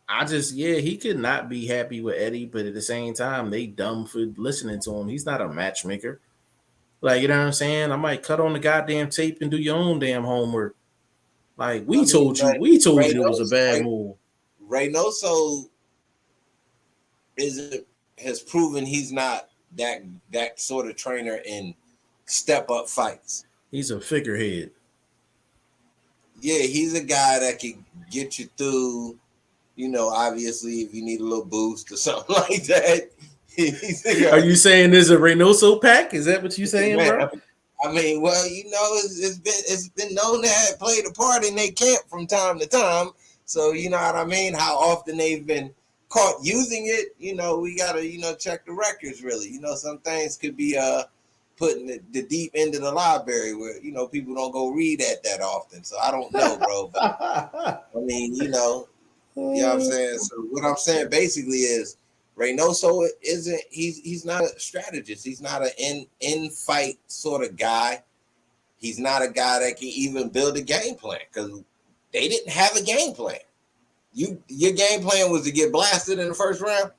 I just he could not be happy with Eddie, but at the same time, they dumb for listening to him. He's not a matchmaker. Like, you know what I'm saying? I might cut on the goddamn tape and do your own damn homework. Like, I mean, but we told you it was a Reynoso, bad move. Reynoso isn't has proven he's not that sort of trainer in step up fights. He's a figurehead. Yeah, he's a guy that can get you through. Obviously, if you need a little boost or something like that, he's a Are guy. you saying there's a Reynoso pack? Is that what you saying, Man, bro? I mean, well, it's been known to have played a part in their camp from time to time. So you know what I mean? How often they've been caught using it, we gotta, check the records really. Some things could be put in the deep end of the library where, people don't go read that often. So I don't know, bro. But I mean, what I'm saying? So what I'm saying basically is Reynoso isn't he's not a strategist. He's not an in fight sort of guy. He's not a guy that can even build a game plan because they didn't have a game plan. Your game plan was to get blasted in the first round.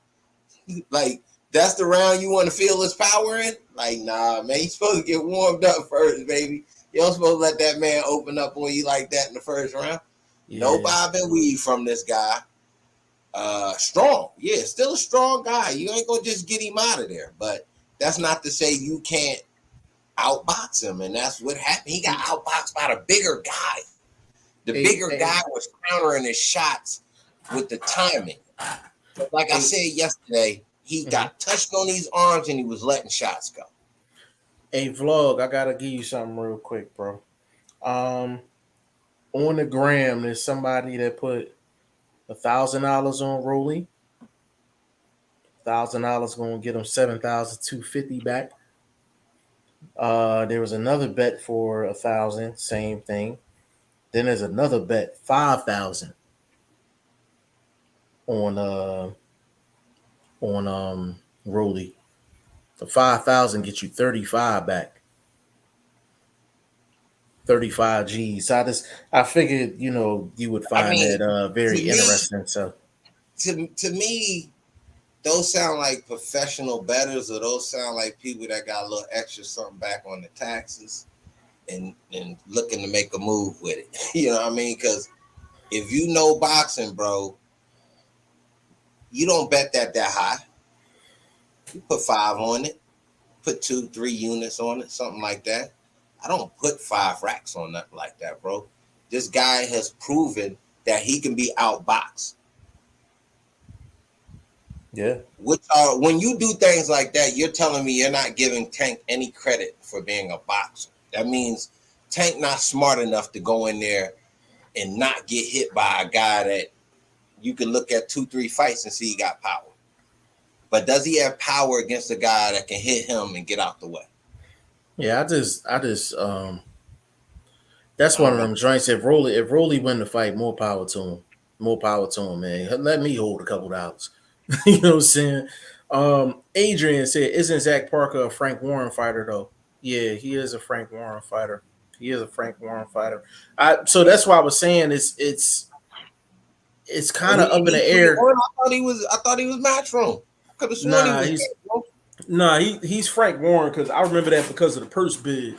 Like that's the round you want to feel his power in. Like nah, man, you supposed to get warmed up first, baby. You don't supposed to let that man open up on you like that in the first round. Yeah. No bob and weave from this guy. Strong, yeah, still a strong guy. You ain't gonna just get him out of there, but that's not to say you can't outbox him, and that's what happened. He got outboxed by the bigger guy. The bigger guy was countering his shots with the timing. Like I said yesterday, he got touched on these arms and he was letting shots go. Hey, Vlog, I gotta give you something real quick, bro. On the gram, there's somebody that put $1,000 on Rolly. $1,000 gonna get him 7,250 back. There was another bet for 1,000, same thing. Then there's another bet 5,000 on Rolly. The 5,000 gets you 35 back. 35 G's. So I figured, you would find that very interesting. So to me, those sound like professional bettors, or those sound like people that got a little extra something back on the taxes and looking to make a move with it. You know what I mean? Because if you know boxing, bro, you don't bet that high. You put 5 on it, put 2-3 units on it, something like that. I don't put 5 racks on nothing like that, bro. This guy has proven that he can be outboxed. Yeah. When you do things like that, you're telling me you're not giving Tank any credit for being a boxer. That means Tank not smart enough to go in there and not get hit by a guy that you can look at 2-3 fights and see he got power. But does he have power against a guy that can hit him and get out the way? Yeah, I just that's one of them joints. If Rolly win the fight, more power to him. More power to him, man. Let me hold a couple dollars. You know what I'm saying? Adrian said, "Isn't Zach Parker a Frank Warren fighter though?" Yeah, he is a Frank Warren fighter. So that's why I was saying it's kind of up in the air. I thought he was Matchroom. Could have sworn he was. He's Frank Warren because I remember that because of the purse bid.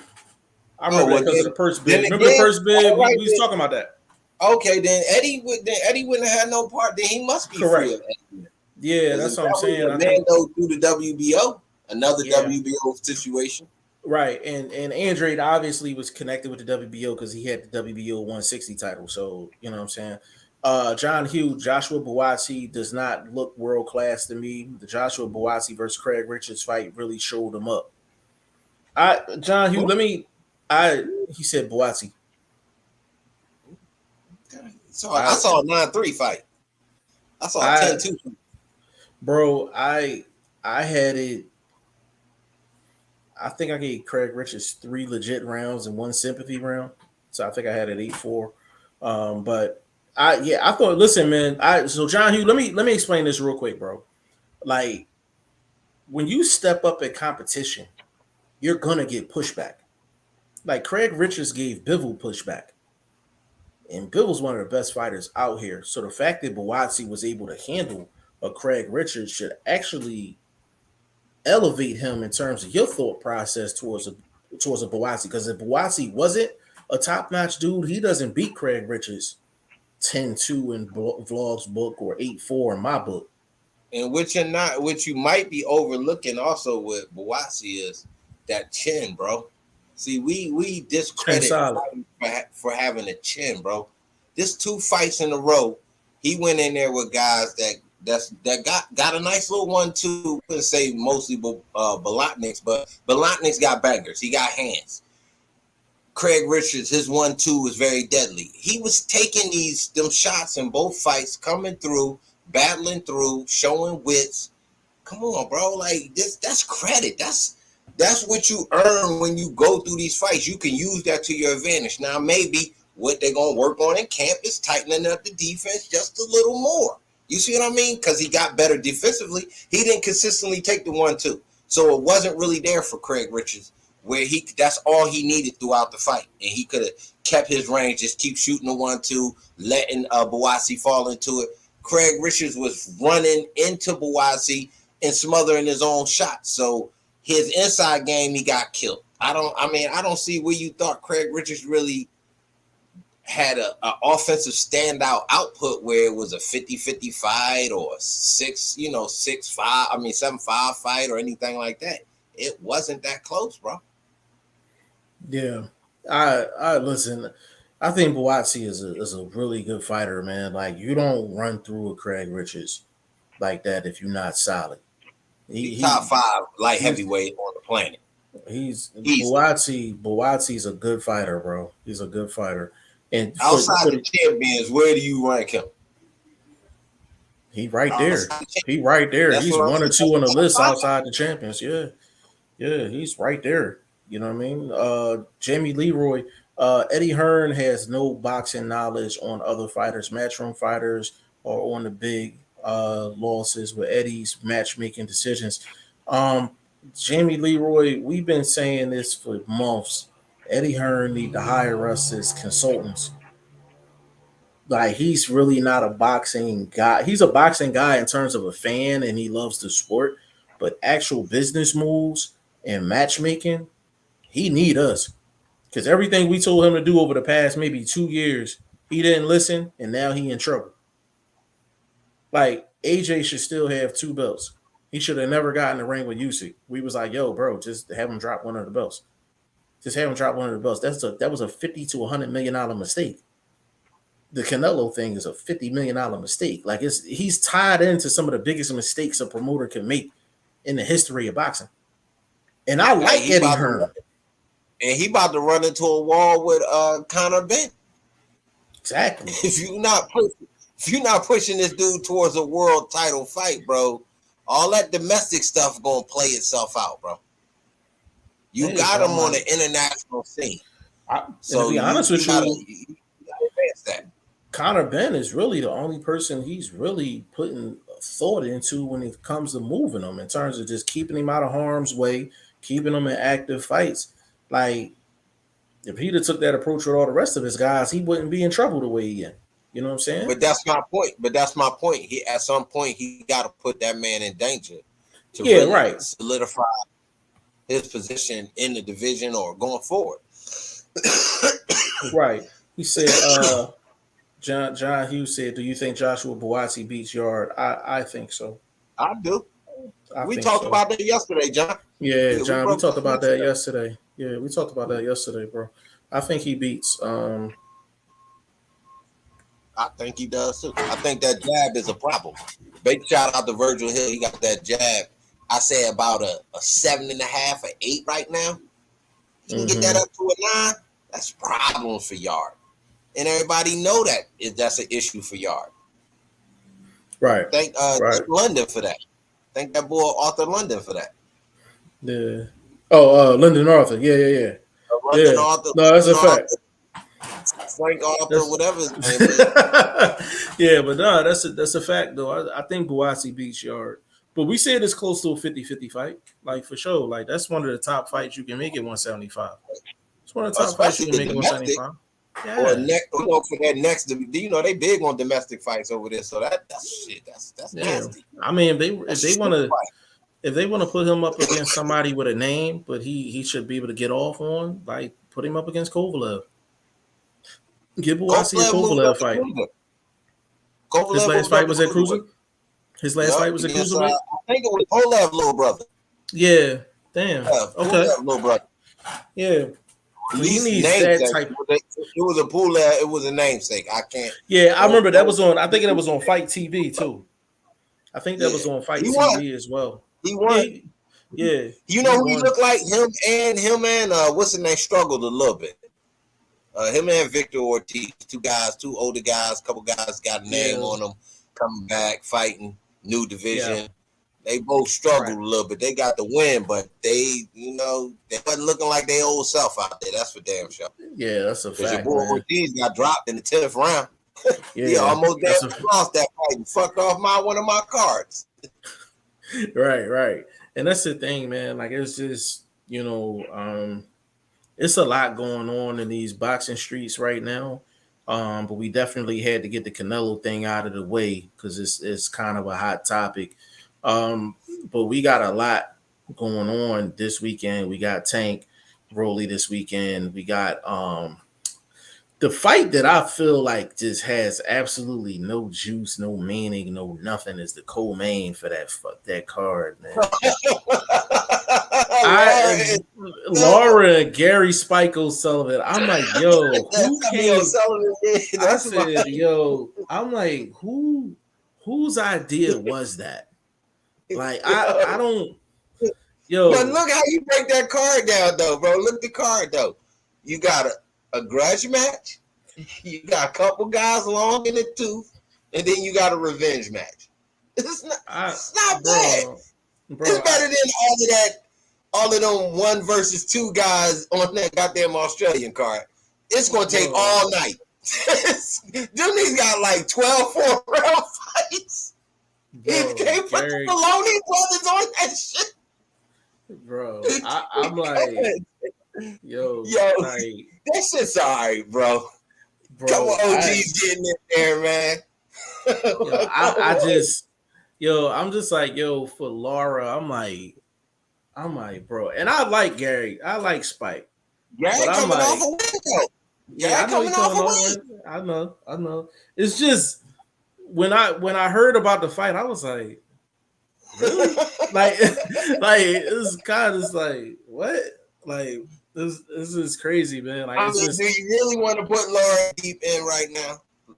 I remember that because of the purse bid. Remember the purse bid? We was talking about that. Okay, then Eddie wouldn't have had no part. Then he must be correct. Free. Yeah, that's what I'm saying. Mando through the WBO, another WBO situation. Right, and Andrade obviously was connected with the WBO because he had the WBO 160 title. So you know what I'm saying. John Hugh, Joshua Buatsi does not look world class to me. The Joshua Buatsi versus Craig Richards fight really showed him up. John Hugh, he said Buatsi. So I saw a 9-3 fight. I saw a 10-2. Bro, I had it. I think I gave Craig Richards 3 legit rounds and 1 sympathy round. So I think I had it 8-4. But I thought, listen, man, so John Hugh, let me explain this real quick, bro. Like when you step up at competition, you're gonna get pushback. Like Craig Richards gave Bivol pushback. And Bivol's one of the best fighters out here. So the fact that Buatsi was able to handle a Craig Richards should actually elevate him in terms of your thought process towards a Buatsi. Because if Buatsi wasn't a top-notch dude, he doesn't beat Craig Richards 10-2 in Vlog's book or 8-4 in my book. And which you might be overlooking also with Buatsi is that chin, bro. See, we discredit for having a chin, bro. This 2 fights in a row, he went in there with guys that got a nice little 1-2. I wouldn't say mostly Bolotniks, but Bolotniks got bangers. He got hands. Craig Richards, his 1-2 was very deadly. He was taking them shots in both fights, coming through, battling through, showing wits. Come on, bro. Like that's credit. That's what you earn when you go through these fights. You can use that to your advantage. Now, maybe what they're gonna work on in camp is tightening up the defense just a little more. You see what I mean? Because he got better defensively. He didn't consistently take the 1-2. So it wasn't really there for Craig Richards, where that's all he needed throughout the fight. And he could have kept his range, just keep shooting the 1-2, letting Buatsi fall into it. Craig Richards was running into Buatsi and smothering his own shots. So his inside game, he got killed. I don't see where you thought Craig Richards really had a offensive standout output where it was a 50-50 fight or 7-5 fight or anything like that. It wasn't that close, bro. Yeah, I listen. I think Buatsi is a really good fighter, man. Like you don't run through a Craig Richards like that if you're not solid. He's top 5 light heavyweight on the planet. He's Buatsi's a good fighter, bro. He's a good fighter. And outside the champions, where do you rank him? He right there. He right there. He's 1 or 2 on the list outside the champions. Yeah. Yeah, he's right there. You know what I mean? Jamie Leroy, Eddie Hearn has no boxing knowledge on other fighters, matchroom fighters, or on the big losses with Eddie's matchmaking decisions. Jamie Leroy, we've been saying this for months. Eddie Hearn need to hire us as consultants. Like he's really not a boxing guy. He's a boxing guy in terms of a fan and he loves the sport, but actual business moves and matchmaking, he need us. Because everything we told him to do over the past maybe 2 years, he didn't listen and now he in trouble. Like AJ should still have 2 belts. He should have never gotten the ring with Usyk. We was like, yo, bro, just have him drop one of the belts. Just have him drop one of the belts. That was a $50 to $100 million mistake. The Canelo thing is a $50 million mistake. Like he's tied into some of the biggest mistakes a promoter can make in the history of boxing. And I like Eddie Hearn. And he about to run into a wall with Conor Benn. Exactly. If you're not pushing this dude towards a world title fight, bro, all that domestic stuff gonna play itself out, bro. You got him on the international scene. So to be honest with you, gotta advance that. Conor Benn is really the only person he's really putting thought into when it comes to moving him in terms of just keeping him out of harm's way, keeping him in active fights. Like if he'd have took that approach with all the rest of his guys, he wouldn't be in trouble the way he in. You know what I'm saying? But that's my point. He at some point he got to put that man in danger to really solidify his position in the division or going forward. Right. He said, John Hughes said, do you think Joshua Buatsi beats Yard? I think so. I do. We talked about that yesterday, John. Yeah, John, we talked about that yesterday. Yeah, we talked about that yesterday, bro. I think he beats I think he does too. I think that jab is a problem. Big shout out to Virgil Hill. He got that jab. I say about a 7.5 or 8 right now. He can get that up to a 9. That's problems for Yard. And everybody know that's an issue for Yard. Right. Thank London for that. Thank that boy Arthur London for that. Yeah. Oh, Lyndon Arthur. Yeah. London Arthur. No, that's a fact. Frank Arthur, whatever his name is. Yeah, but no, that's a fact though. I think Buatsi beats Yard. But we said it's close to a 50-50 fight. Like for sure. Like that's one of the top fights you can make at 175. It's one of the top fights you can make at 175. Yeah. Or for that next, they big on domestic fights over there. So that's shit. That's nasty. I mean, if they want to put him up against somebody with a name, but he should be able to get off on, like put him up against Kovalev. Give Buatsi a Kovalev fight. His last fight was at Cruiser. His last fight was at Cruiserweight. I think it was Kovalev little brother. Yeah. Damn. Okay. Little brother. Yeah. He needs that type. It was a Pulev. It was a namesake. I can't. Yeah, I remember that was on. I think that was on Fight TV too. I think that was on Fight TV as well. He won. Yeah. You know who he looked like? Him and what's his name struggled a little bit. Him and Victor Ortiz, two older guys, couple guys got a name Yeah, on them, coming back, fighting, new yeah, division. They both right. struggled a little bit. They got the win, but they wasn't looking like their old self out there. That's for damn sure. Yeah, that's a Because your fact, boy man. Ortiz got dropped in the 10th round. He Yeah, almost damn that's a lost that fight and fucked off one of my cards. right, right. And that's the thing, man. Like it's just, it's a lot going on in these boxing streets right now. But we definitely had to get the Canelo thing out of the way because it's kind of a hot topic. Um, but we got a lot going on this weekend. We got Tank Rolly this weekend. We got the fight that I feel like just has absolutely no juice, no meaning, no nothing is the co-main for that card, man. Laura I is Laura Gary Spike O'Sullivan. I'm like, yo, who that's me on came? Sullivan. I That's my said, yo, I'm like, whose idea was that? Like, I yo. don't, But yo, look how you break that card down, though, bro. Look at the card, though. You got a grudge match. You got a couple guys long in the tooth, and then you got a revenge match. I, It's not bad. bro, It's bro, better than all of them 1 versus 2 guys on that goddamn Australian card. It's gonna take bro, all night. Them niggas got like 12 4-round fights. If bro, they put the Gary, Maloney brothers on that shit, bro. I'm like, yo, yo, like, that shit's alright, bro. Couple bro, OGs getting in there, man. I just, I'm just like, yo, for Laura, I'm like, bro, and I like Gary, I like Spike, but Gary I'm coming off like, a win, though. yeah, Gary I know he coming off coming a off win. one. I know. It's just when I heard about the fight, I was like, really? Like, like it's kind of like what? Like this is crazy, man. Like I it's mean, do just you really want to put Laura deep in right now?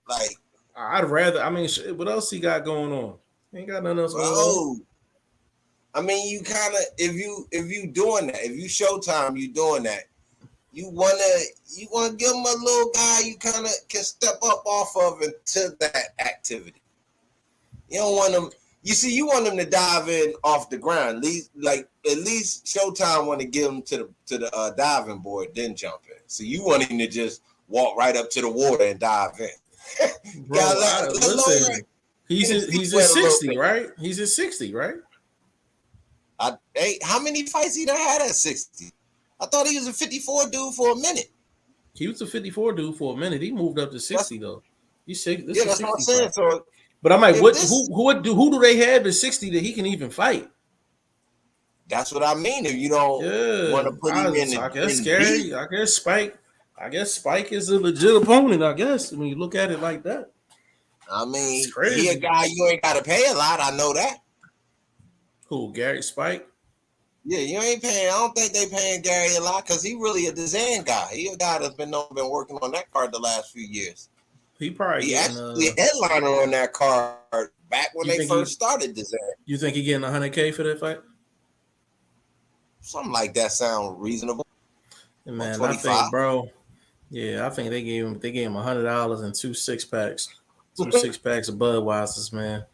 Like, I'd rather. I mean, what else he got going on? He ain't got nothing else going on. bro, I mean, you kind of if you doing that, if you Showtime, you doing that. You wanna give him a little guy you kind of can step up off of into that activity. You don't want them. You see, you want them to dive in off the ground. At least Showtime want to give him to the diving board, then jump in. So you want him to just walk right up to the water and dive in. Gotta Bro, let Laura listen. He's at wet a little 60, bit. right? He's at 60, right? How many fights he done had at 60? I thought he was a 54 dude for a minute. He was a 54 dude for a minute. He moved up to That's 60 though. He's sick. This yeah, is a that's what I'm 60 saying. fight. So But I'm like, if what? this, Who do they have at 60 that he can even fight? that's what I mean. If you don't want Yeah, to put him I guess in deep, scary. I guess Spike. I guess Spike is a legit opponent. I guess when you look at it like that, I it's mean, he a crazy. guy you ain't got to pay a lot. I know that. Who Gary Spike? Yeah, you ain't paying. I don't think they paying Gary a lot because he really a design guy. He a guy that's been working on that card the last few years. He probably He getting actually a headliner on that card back when You they think he? first started design. You think he getting 100K for that fight? Something like that sound reasonable. Man, I think, 125. bro. Yeah, I think they gave him $100 and 2 6 packs, 2 6 packs of Budweisers, man.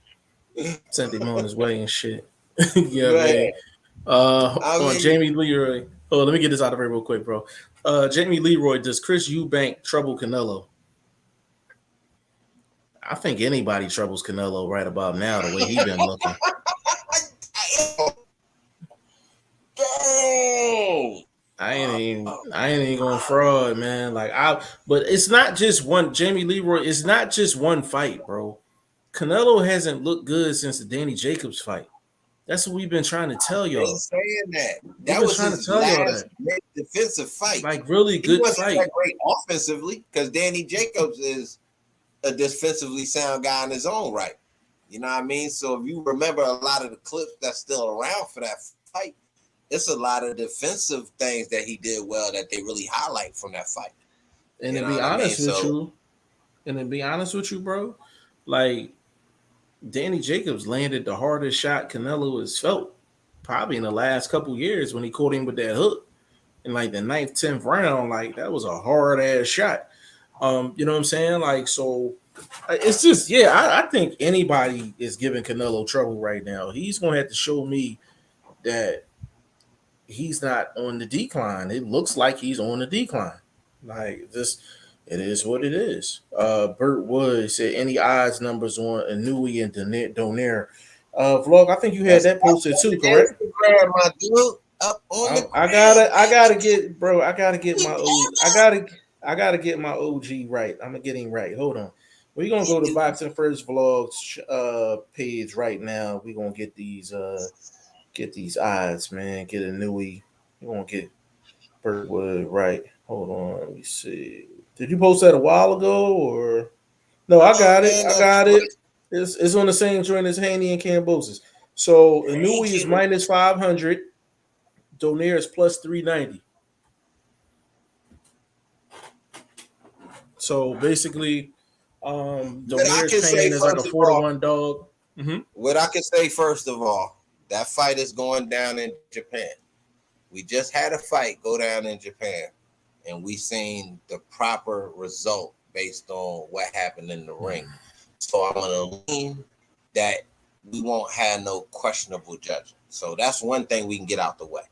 Sent him on his way and shit. Yeah, man. Man, I On mean, Jamie Leroy. Oh, let me get this out of here real quick, bro. Jamie Leroy, does Chris Eubank trouble Canelo? I think anybody troubles Canelo right about now, the way he been looking. dang. I ain't even going fraud, man. But it's not just one Jamie Leroy. It's not just one fight, bro. Canelo hasn't looked good since the Danny Jacobs fight. That's what we've been trying to tell Been y'all. saying that. We've That been was trying to his tell y'all last that. defensive fight. Like really He good wasn't fight. that great offensively because Danny Jacobs is a defensively sound guy in his own right. You know what I mean? So if you remember a lot of the clips that's still around for that fight, it's a lot of defensive things that he did well that they really highlight from that fight. And You to know be what I mean? honest with So you, bro, like Danny Jacobs landed the hardest shot Canelo has felt probably in the last couple years when he caught him with that hook. in like the ninth, 10th round, like that was a hard ass shot. You know what I'm saying? Like, so it's just, yeah, I think anybody is giving Canelo trouble right now. He's gonna have to show me that he's not on the decline. It looks like he's on the decline. Like this, it is what it is. Burt Wood said any odds numbers on Inui and Donaire. Vlog, I think you had That's that up posted on too, the correct? Instagram, my dude. Up on the I gram, gotta baby. get, bro. I gotta get my old. I gotta get my OG right. I'm gonna get him right. Hold on. We're gonna go to Boxing First Vlogs page right now. We're gonna get these odds, man. Get a newie. We're gonna get Birdwood right. Hold on, let me see. Did you post that a while ago or no? I Oh got it. man, I got it. It's on the same joint as Haney and Cambosis. So Inui is minus 500. Donaire is plus 390. So basically, what I Donaire's can say paying is like a first of 4 to all, 1 dog. Mm-hmm. what I can say first of all, that fight is going down in Japan. We just had a fight go down in Japan, and we seen the proper result based on what happened in the ring. So I'm gonna lean that we won't have no questionable judging. So that's one thing we can get out the way.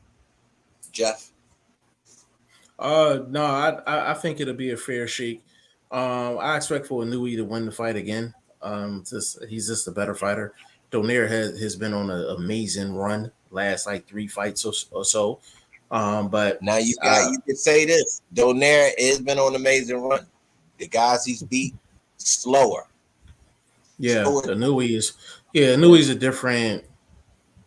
Jeff. No, I think it'll be a fair shake. I expect for Inui to win the fight again. He's just a better fighter. Donaire has been on an amazing run last like 3 fights or so. But Now you can say this. Donaire has been on an amazing run. The guys he's beat slower. yeah, So Inui's a different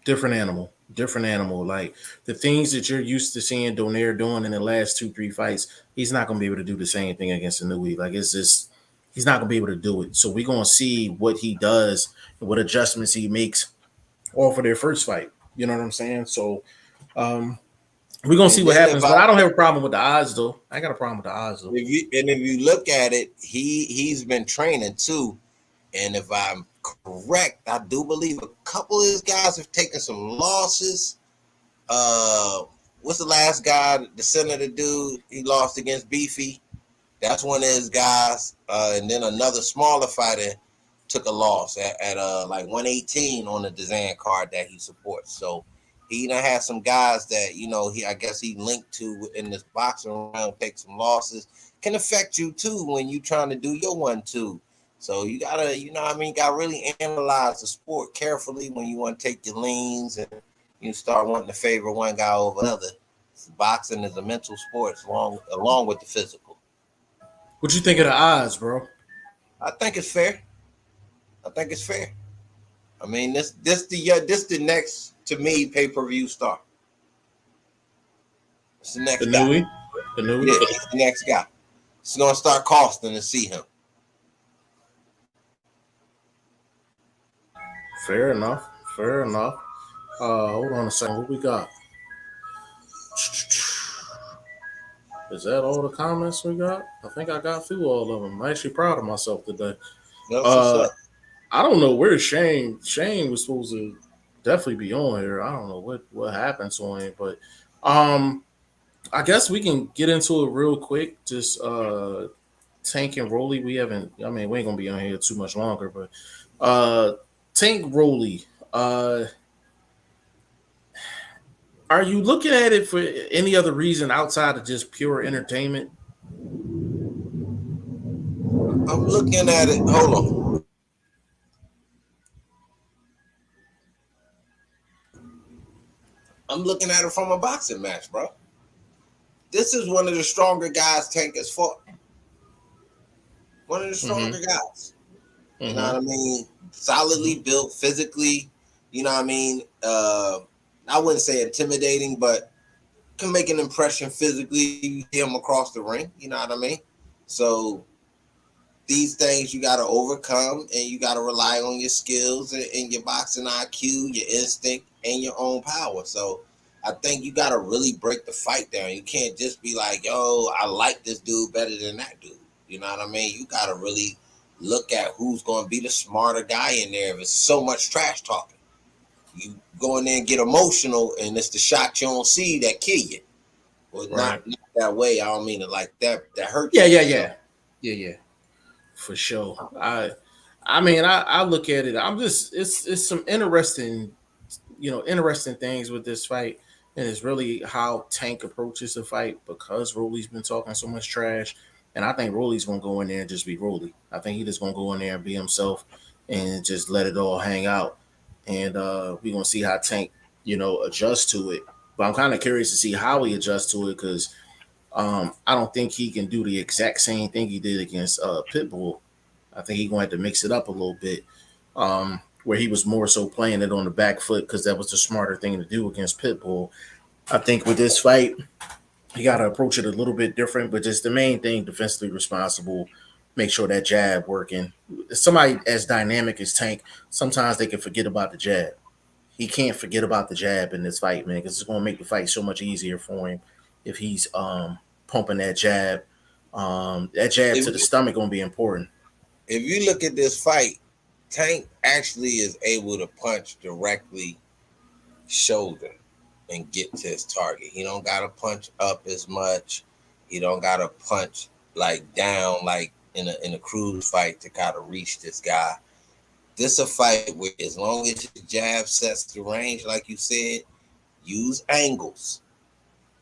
animal. Different animal. Like the things that you're used to seeing Donaire doing in the last 2, 3 fights, he's not gonna be able to do the same thing against Inui. Like it's just he's not gonna be able to do it. So we're gonna see what he does and what adjustments he makes off of their first fight. You know what I'm saying? So we're gonna see and what then if happens. But I I don't have a problem with the odds though. I got a problem with the odds though. if you look at it, he's been training too. And if I'm correct, I do believe a couple of his guys have taken some losses. What's the last guy, the senator dude? He lost against Beefy. That's one of his guys. And then another smaller fighter took a loss at like 118 on the Dazan card that he supports. So he done had some guys that, I guess he linked to in this boxing round, take some losses. Can affect you too when you trying to do your 1-2. So you gotta, gotta really analyze the sport carefully when you want to take your leans and you start wanting to favor one guy over another. Boxing is a mental sport along with the physical. What you think of the odds, bro? I think it's fair. I think it's fair. I mean, this the next to me pay-per-view star. It's the The next guy. Nui? The Nui? Yeah, he's the next guy. It's gonna start costing to see him. Fair enough. Fair enough. Hold on a second. What we got? Is that all the comments we got? I think I got through all of them. I'm actually proud of myself today. That's what's Uh, up. I don't know where Shane. Shane was supposed to definitely be on here. I don't know what happened to him, but I guess we can get into it real quick. Just Tank and Rolly. We haven't. I mean, we ain't gonna be on here too much longer, but Tank Rolly. Are you looking at it for any other reason outside of just pure entertainment? I'm looking at it. Hold on. I'm looking at it from a boxing match, bro. This is one of the stronger guys Tank has fought. One of the stronger guys. You know what I mean? Solidly built physically. You know what I mean? I wouldn't say intimidating, but can make an impression physically. You see him across the ring. You know what I mean? So these things you got to overcome, and you got to rely on your skills and your boxing IQ, your instinct, and your own power. So I think you got to really break the fight down. You can't just be like, yo, I like this dude better than that dude. You know what I mean? You got to really look at who's going to be the smarter guy in there. If it's so much trash talking, you go in there and get emotional, and it's the shot you don't see that kill you. Well, Right. not that way. I don't mean it like that. That hurt Yeah, you. yeah, yeah. Yeah. For sure. I mean, I look at it. I'm just it's some interesting, interesting things with this fight, and it's really how Tank approaches the fight because Rolly's been talking so much trash, and I think Rolly's gonna go in there and just be Rolly. I think he just gonna go in there and be himself and just let it all hang out, and we're gonna see how Tank, adjusts to it. But I'm kind of curious to see how he adjusts to it because I don't think he can do the exact same thing he did against Pitbull. I think he's going to have to mix it up a little bit, where he was more so playing it on the back foot because that was the smarter thing to do against Pitbull. I think with this fight, he got to approach it a little bit different, but just the main thing, defensively responsible, make sure that jab working. Somebody as dynamic as Tank, sometimes they can forget about the jab. He can't forget about the jab in this fight, man, because it's going to make the fight so much easier for him if he's pumping that jab. That jab If to the you, stomach going to be important. if you look at this fight, Tank actually is able to punch directly shoulder and get to his target. He don't gotta punch up as much. He don't gotta punch like down like in a cruise fight to kind of reach this guy. This a fight where as long as your jab sets the range, like you said, use angles.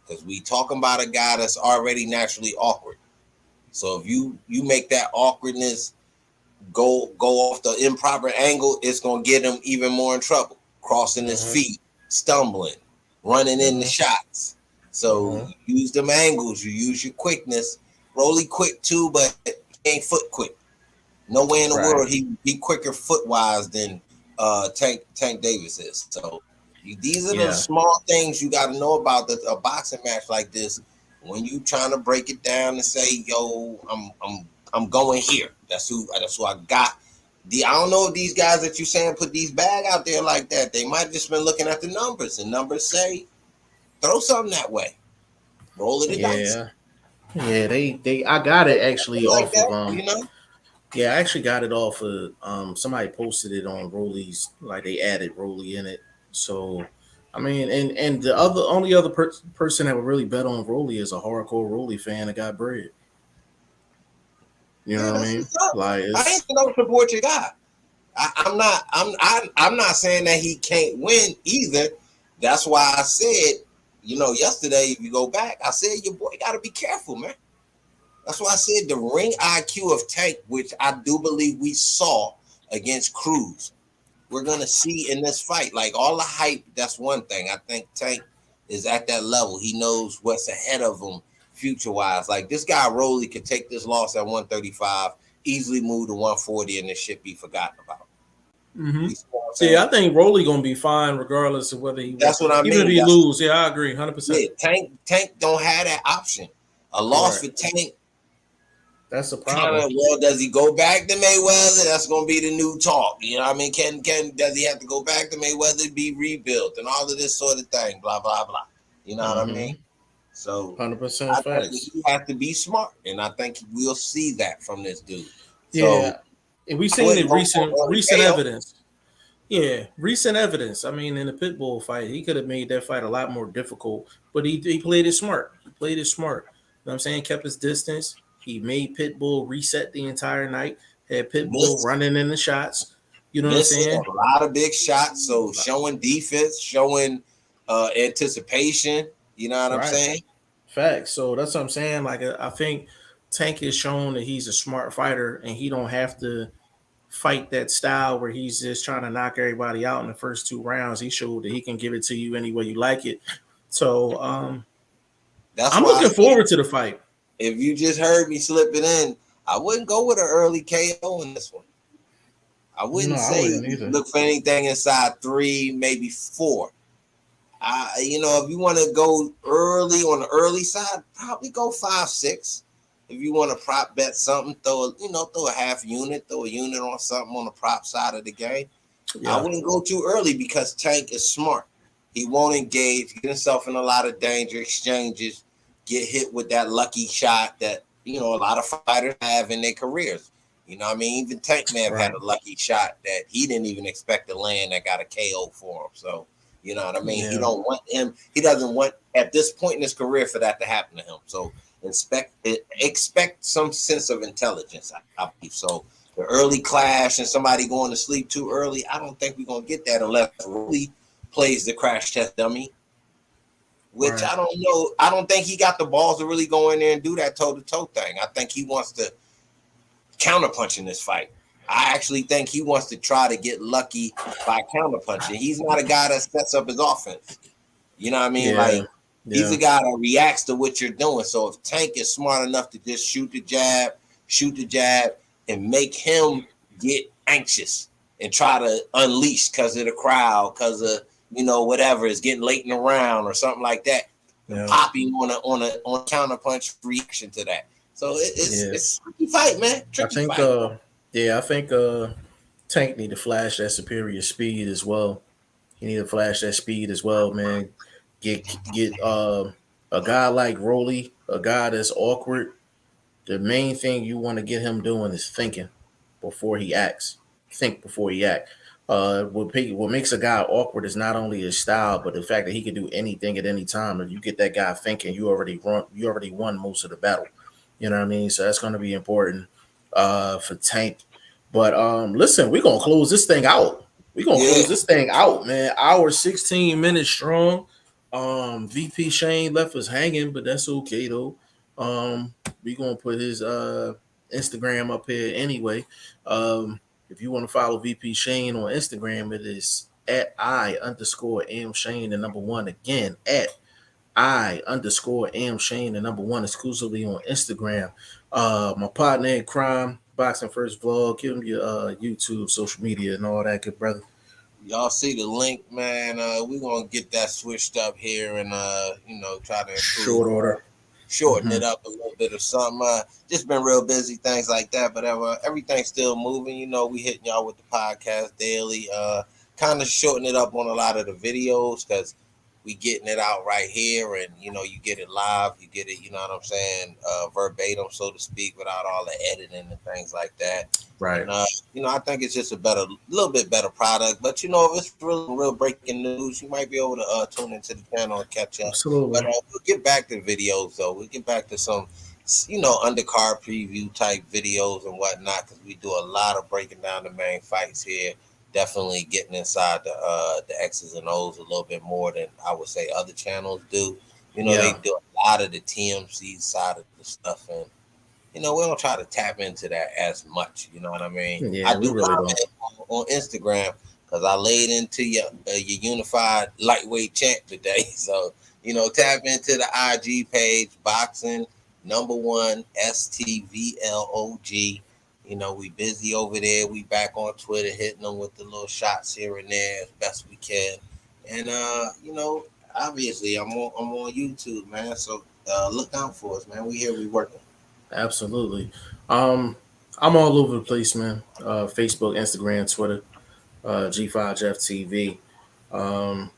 Because we talking about a guy that's already naturally awkward. So if you make that awkwardness go off the improper angle, it's gonna get him even more in trouble. Crossing his Mm-hmm. feet, stumbling, running into Mm-hmm. shots. So Mm-hmm. you use them angles, you use your quickness. Rolly quick too, but he ain't foot quick. No way in the Right. world he quicker foot wise than Tank Davis is. So these are the Yeah. small things you got to know about a boxing match like this. When you trying to break it down and say, "Yo, I'm going here." That's who I got. I don't know if these guys that you saying put these bag out there like that. They might just been looking at the numbers, and numbers say throw something that way, roll of the dice, Yeah. Yeah. They. I got it actually like off of that. You know, Yeah, I actually got it off of somebody posted it on Rolly's, like they added Rolly in it. So I mean, and the only other person that would really bet on Rolly is a hardcore Rolly fan that got bread. You know yeah, what I that's mean? what's up. Like I ain't it's gonna support your guy. I'm not saying that he can't win either. That's why I said, yesterday, if you go back, I said your boy got to be careful, man. That's why I said the ring IQ of Tank, which I do believe we saw against Cruz, we're gonna see in this fight. Like all the hype, that's one thing. I think Tank is at that level. He knows what's ahead of him future wise. Like this guy Rolly could take this loss at 135, easily move to 140, and this shit be forgotten about. hmm You see what I'm yeah, saying? I think Rolly gonna be fine regardless of whether he won. That's what I Even if mean. he That's lose, yeah, I agree, 100%. yeah. Tank don't have that option. A loss for Correct. Tank That's the kind problem. of, well, does he go back to Mayweather? That's gonna be the new talk. You know what I mean? Can does he have to go back to Mayweather, be rebuilt, and all of this sort of thing? Blah blah blah. You know what I mean? Mm-hmm. So 100% I think facts. he has to be smart, and I think we'll see that from this dude. So Yeah, and we I seen wouldn't the go for early recent KO. evidence. Yeah, recent evidence. I mean, in the Pitbull fight, he could have made that fight a lot more difficult, but he played it smart. He played it smart. You know what I'm saying? Kept his distance. He made Pitbull reset the entire night. Had Pitbull Miss running in the shots. You know what I'm missing saying? a lot of big shots. So showing defense, showing anticipation. You know what I'm Right. saying? Facts. So that's what I'm saying. Like I think Tank has shown that he's a smart fighter, and he don't have to fight that style where he's just trying to knock everybody out in the first two rounds. He showed that he can give it to you any way you like it. So That's I'm why I looking said forward to the fight. if you just heard me slip it in, I wouldn't go with an early KO in this one. I No, wouldn't I say wouldn't either. look for anything inside three, maybe four. If you want to go early on the early side, probably go 5-6. If you want to prop bet something, throw a half unit, throw a unit on something on the prop side of the game. I Yeah. wouldn't go too early because Tank is smart. He won't engage, get himself in a lot of danger exchanges, get hit with that lucky shot that a lot of fighters have in their careers. You know what I mean? Even Tank may have had Right. a lucky shot that he didn't even expect to land that got a KO for him. So You know what I mean? He Yeah. don't want him. He doesn't want at this point in his career for that to happen to him. So expect some sense of intelligence. I believe so. The early clash and somebody going to sleep too early. I don't think we're gonna get that unless Rolly plays the crash test dummy, which Right. I don't know. I don't think he got the balls to really go in there and do that toe to toe thing. I think he wants to counterpunch in this fight. I actually think he wants to try to get lucky by counterpunching. He's not a guy that sets up his offense. You know what I mean? Yeah. Like he's a Yeah. guy that reacts to what you're doing. So if Tank is smart enough to just shoot the jab, and make him get anxious and try to unleash because of the crowd, because of whatever is getting late in the round or something like that, and Yeah. pop him on a counter punch reaction to that. So Yeah. it's a tricky fight, man. I Tricky think fight. yeah, I think Tank need to flash that superior speed as well. He need to flash that speed as well, man. Get a guy like Rolly, a guy that's awkward. The main thing you want to get him doing is thinking before he acts. Think before he act. What makes a guy awkward is not only his style, but the fact that he can do anything at any time. If you get that guy thinking, you already won most of the battle. You know what I mean? So that's going to be important for Tank. But listen, we're gonna close this thing out. We're gonna Yeah, close this thing out, man. Hour 16 minutes strong. VP Shane left us hanging, but that's okay though. We gonna put his Instagram up here anyway. If you want to follow VP Shane on Instagram, it is at I underscore am Shane the number one again at I underscore am Shane the number one exclusively on Instagram. My partner in crime, Boxing First Vlog. Give him your YouTube, social media, and all that good brother. y'all see the link, man. We're gonna get that switched up here and try to improve, Short order. shorten Mm-hmm. it up a little bit or something. Just been real busy, things like that. But everything's still moving. We hitting y'all with the podcast daily. Kind of shorten it up on a lot of the videos because we getting it out right here, and you get it live, you get it. You know what I'm saying? Verbatim, so to speak, without all the editing and things like that. Right. And I think it's just little bit better product. But if it's really real breaking news, you might be able to tune into the channel and catch up. But Absolutely. we'll get back to videos though. We'll get back to some, undercard preview type videos and whatnot because we do a lot of breaking down the main fights here. Definitely getting inside the X's and O's a little bit more than I would say other channels do. They Yeah. do a lot of the TMC side of the stuff, and we don't try to tap into that as much. You know what I mean? I Yeah, we do really don't. comment on Instagram because I laid into your unified lightweight champ today. So tap into the IG page, boxing number one STVLOG. We busy over there. We back on Twitter, hitting them with the little shots here and there as best we can. And obviously I'm on YouTube, man. So look out for us, man. We here, we working. Absolutely. Um, I'm all over the place, man. Facebook, Instagram, Twitter, G5Jeff TV. Um,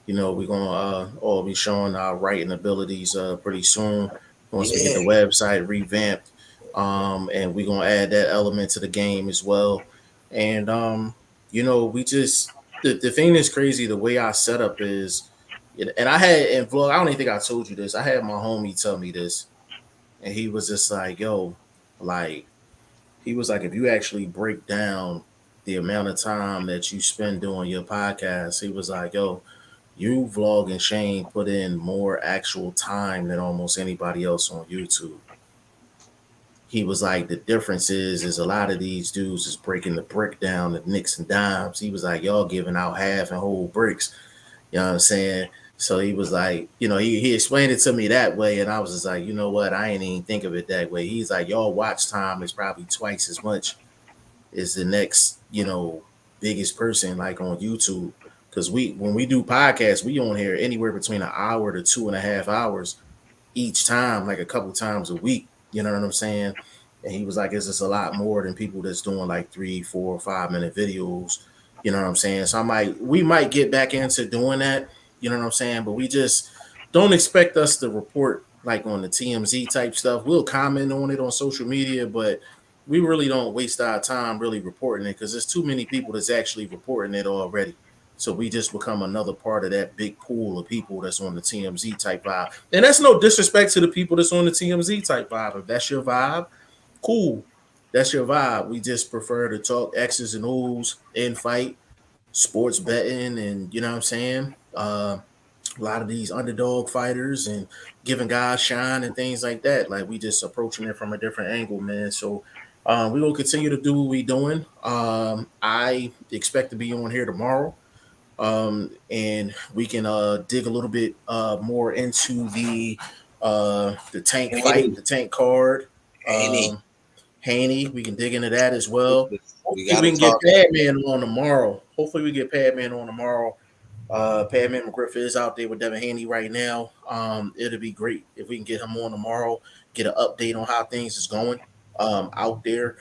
we're gonna all be showing our writing abilities pretty soon once we get the Yeah. website revamped. And we're gonna add that element to the game as well. And we just the thing that's crazy, the way our setup is, and I had and vlog, I don't even think I told you this. I had my homie tell me this, and he was just like, yo, like he was like, if you actually break down the amount of time that you spend doing your podcast, he was like, yo, you vlog and Shane put in more actual time than almost anybody else on YouTube. He was like, the difference is a lot of these dudes is breaking the brick down the nicks and dimes. He was like, y'all giving out half and whole bricks. You know what I'm saying? So he was like, he explained it to me that way, and I was just like, you know what? I ain't even think of it that way. He's like, y'all watch time is probably twice as much as the next, biggest person like on YouTube. Because when we do podcasts, we on here anywhere between an hour to 2.5 hours each time, like a couple times a week. You know what I'm saying? And he was like, it's just a lot more than people that's doing like 3, 4, 5 minute videos. You know what I'm saying? So we might get back into doing that. You know what I'm saying? But we just don't expect us to report like on the TMZ type stuff. We'll comment on it on social media, but we really don't waste our time really reporting it because there's too many people that's actually reporting it already. So we just become another part of that big pool of people that's on the TMZ type vibe. And that's no disrespect to the people that's on the TMZ type vibe. If that's your vibe, cool. That's your vibe. We just prefer to talk X's and O's in fight, sports betting, and you know what I'm saying? A lot of these underdog fighters and giving guys shine and things like that. Like we just approaching it from a different angle, man. So we will continue to do what we doing. I expect to be on here tomorrow, and we can dig a little bit more into the tank fight, Haney, the tank card. Haney, Um, Haney, we can dig into that as well. we Hopefully, got we to can get talk. Padman on tomorrow. Hopefully, we get Padman on tomorrow. Padman McGriff is out there with Devin Haney right now. It'll be great if we can get him on tomorrow, get an update on how things is going out there.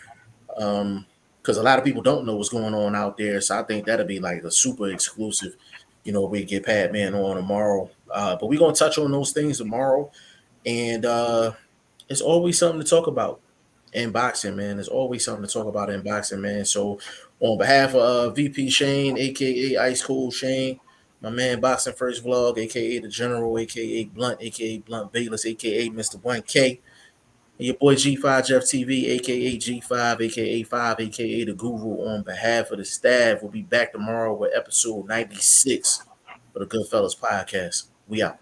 Because a lot of people don't know what's going on out there. So I think that'll be like a super exclusive. We get Padman on tomorrow. But we're gonna touch on those things tomorrow, and it's always something to talk about in boxing, man. There's always something to talk about in boxing, man. So, on behalf of VP Shane, aka Ice Cold Shane, my man Boxing First Vlog, aka the General, aka Blunt, aka Blunt Bayless, aka Mr. 1K, and your boy G5 Jeff TV, aka G5, aka 5, aka the Guru, on behalf of the staff, we'll be back tomorrow with episode 96 of the Goodfellas podcast. We out.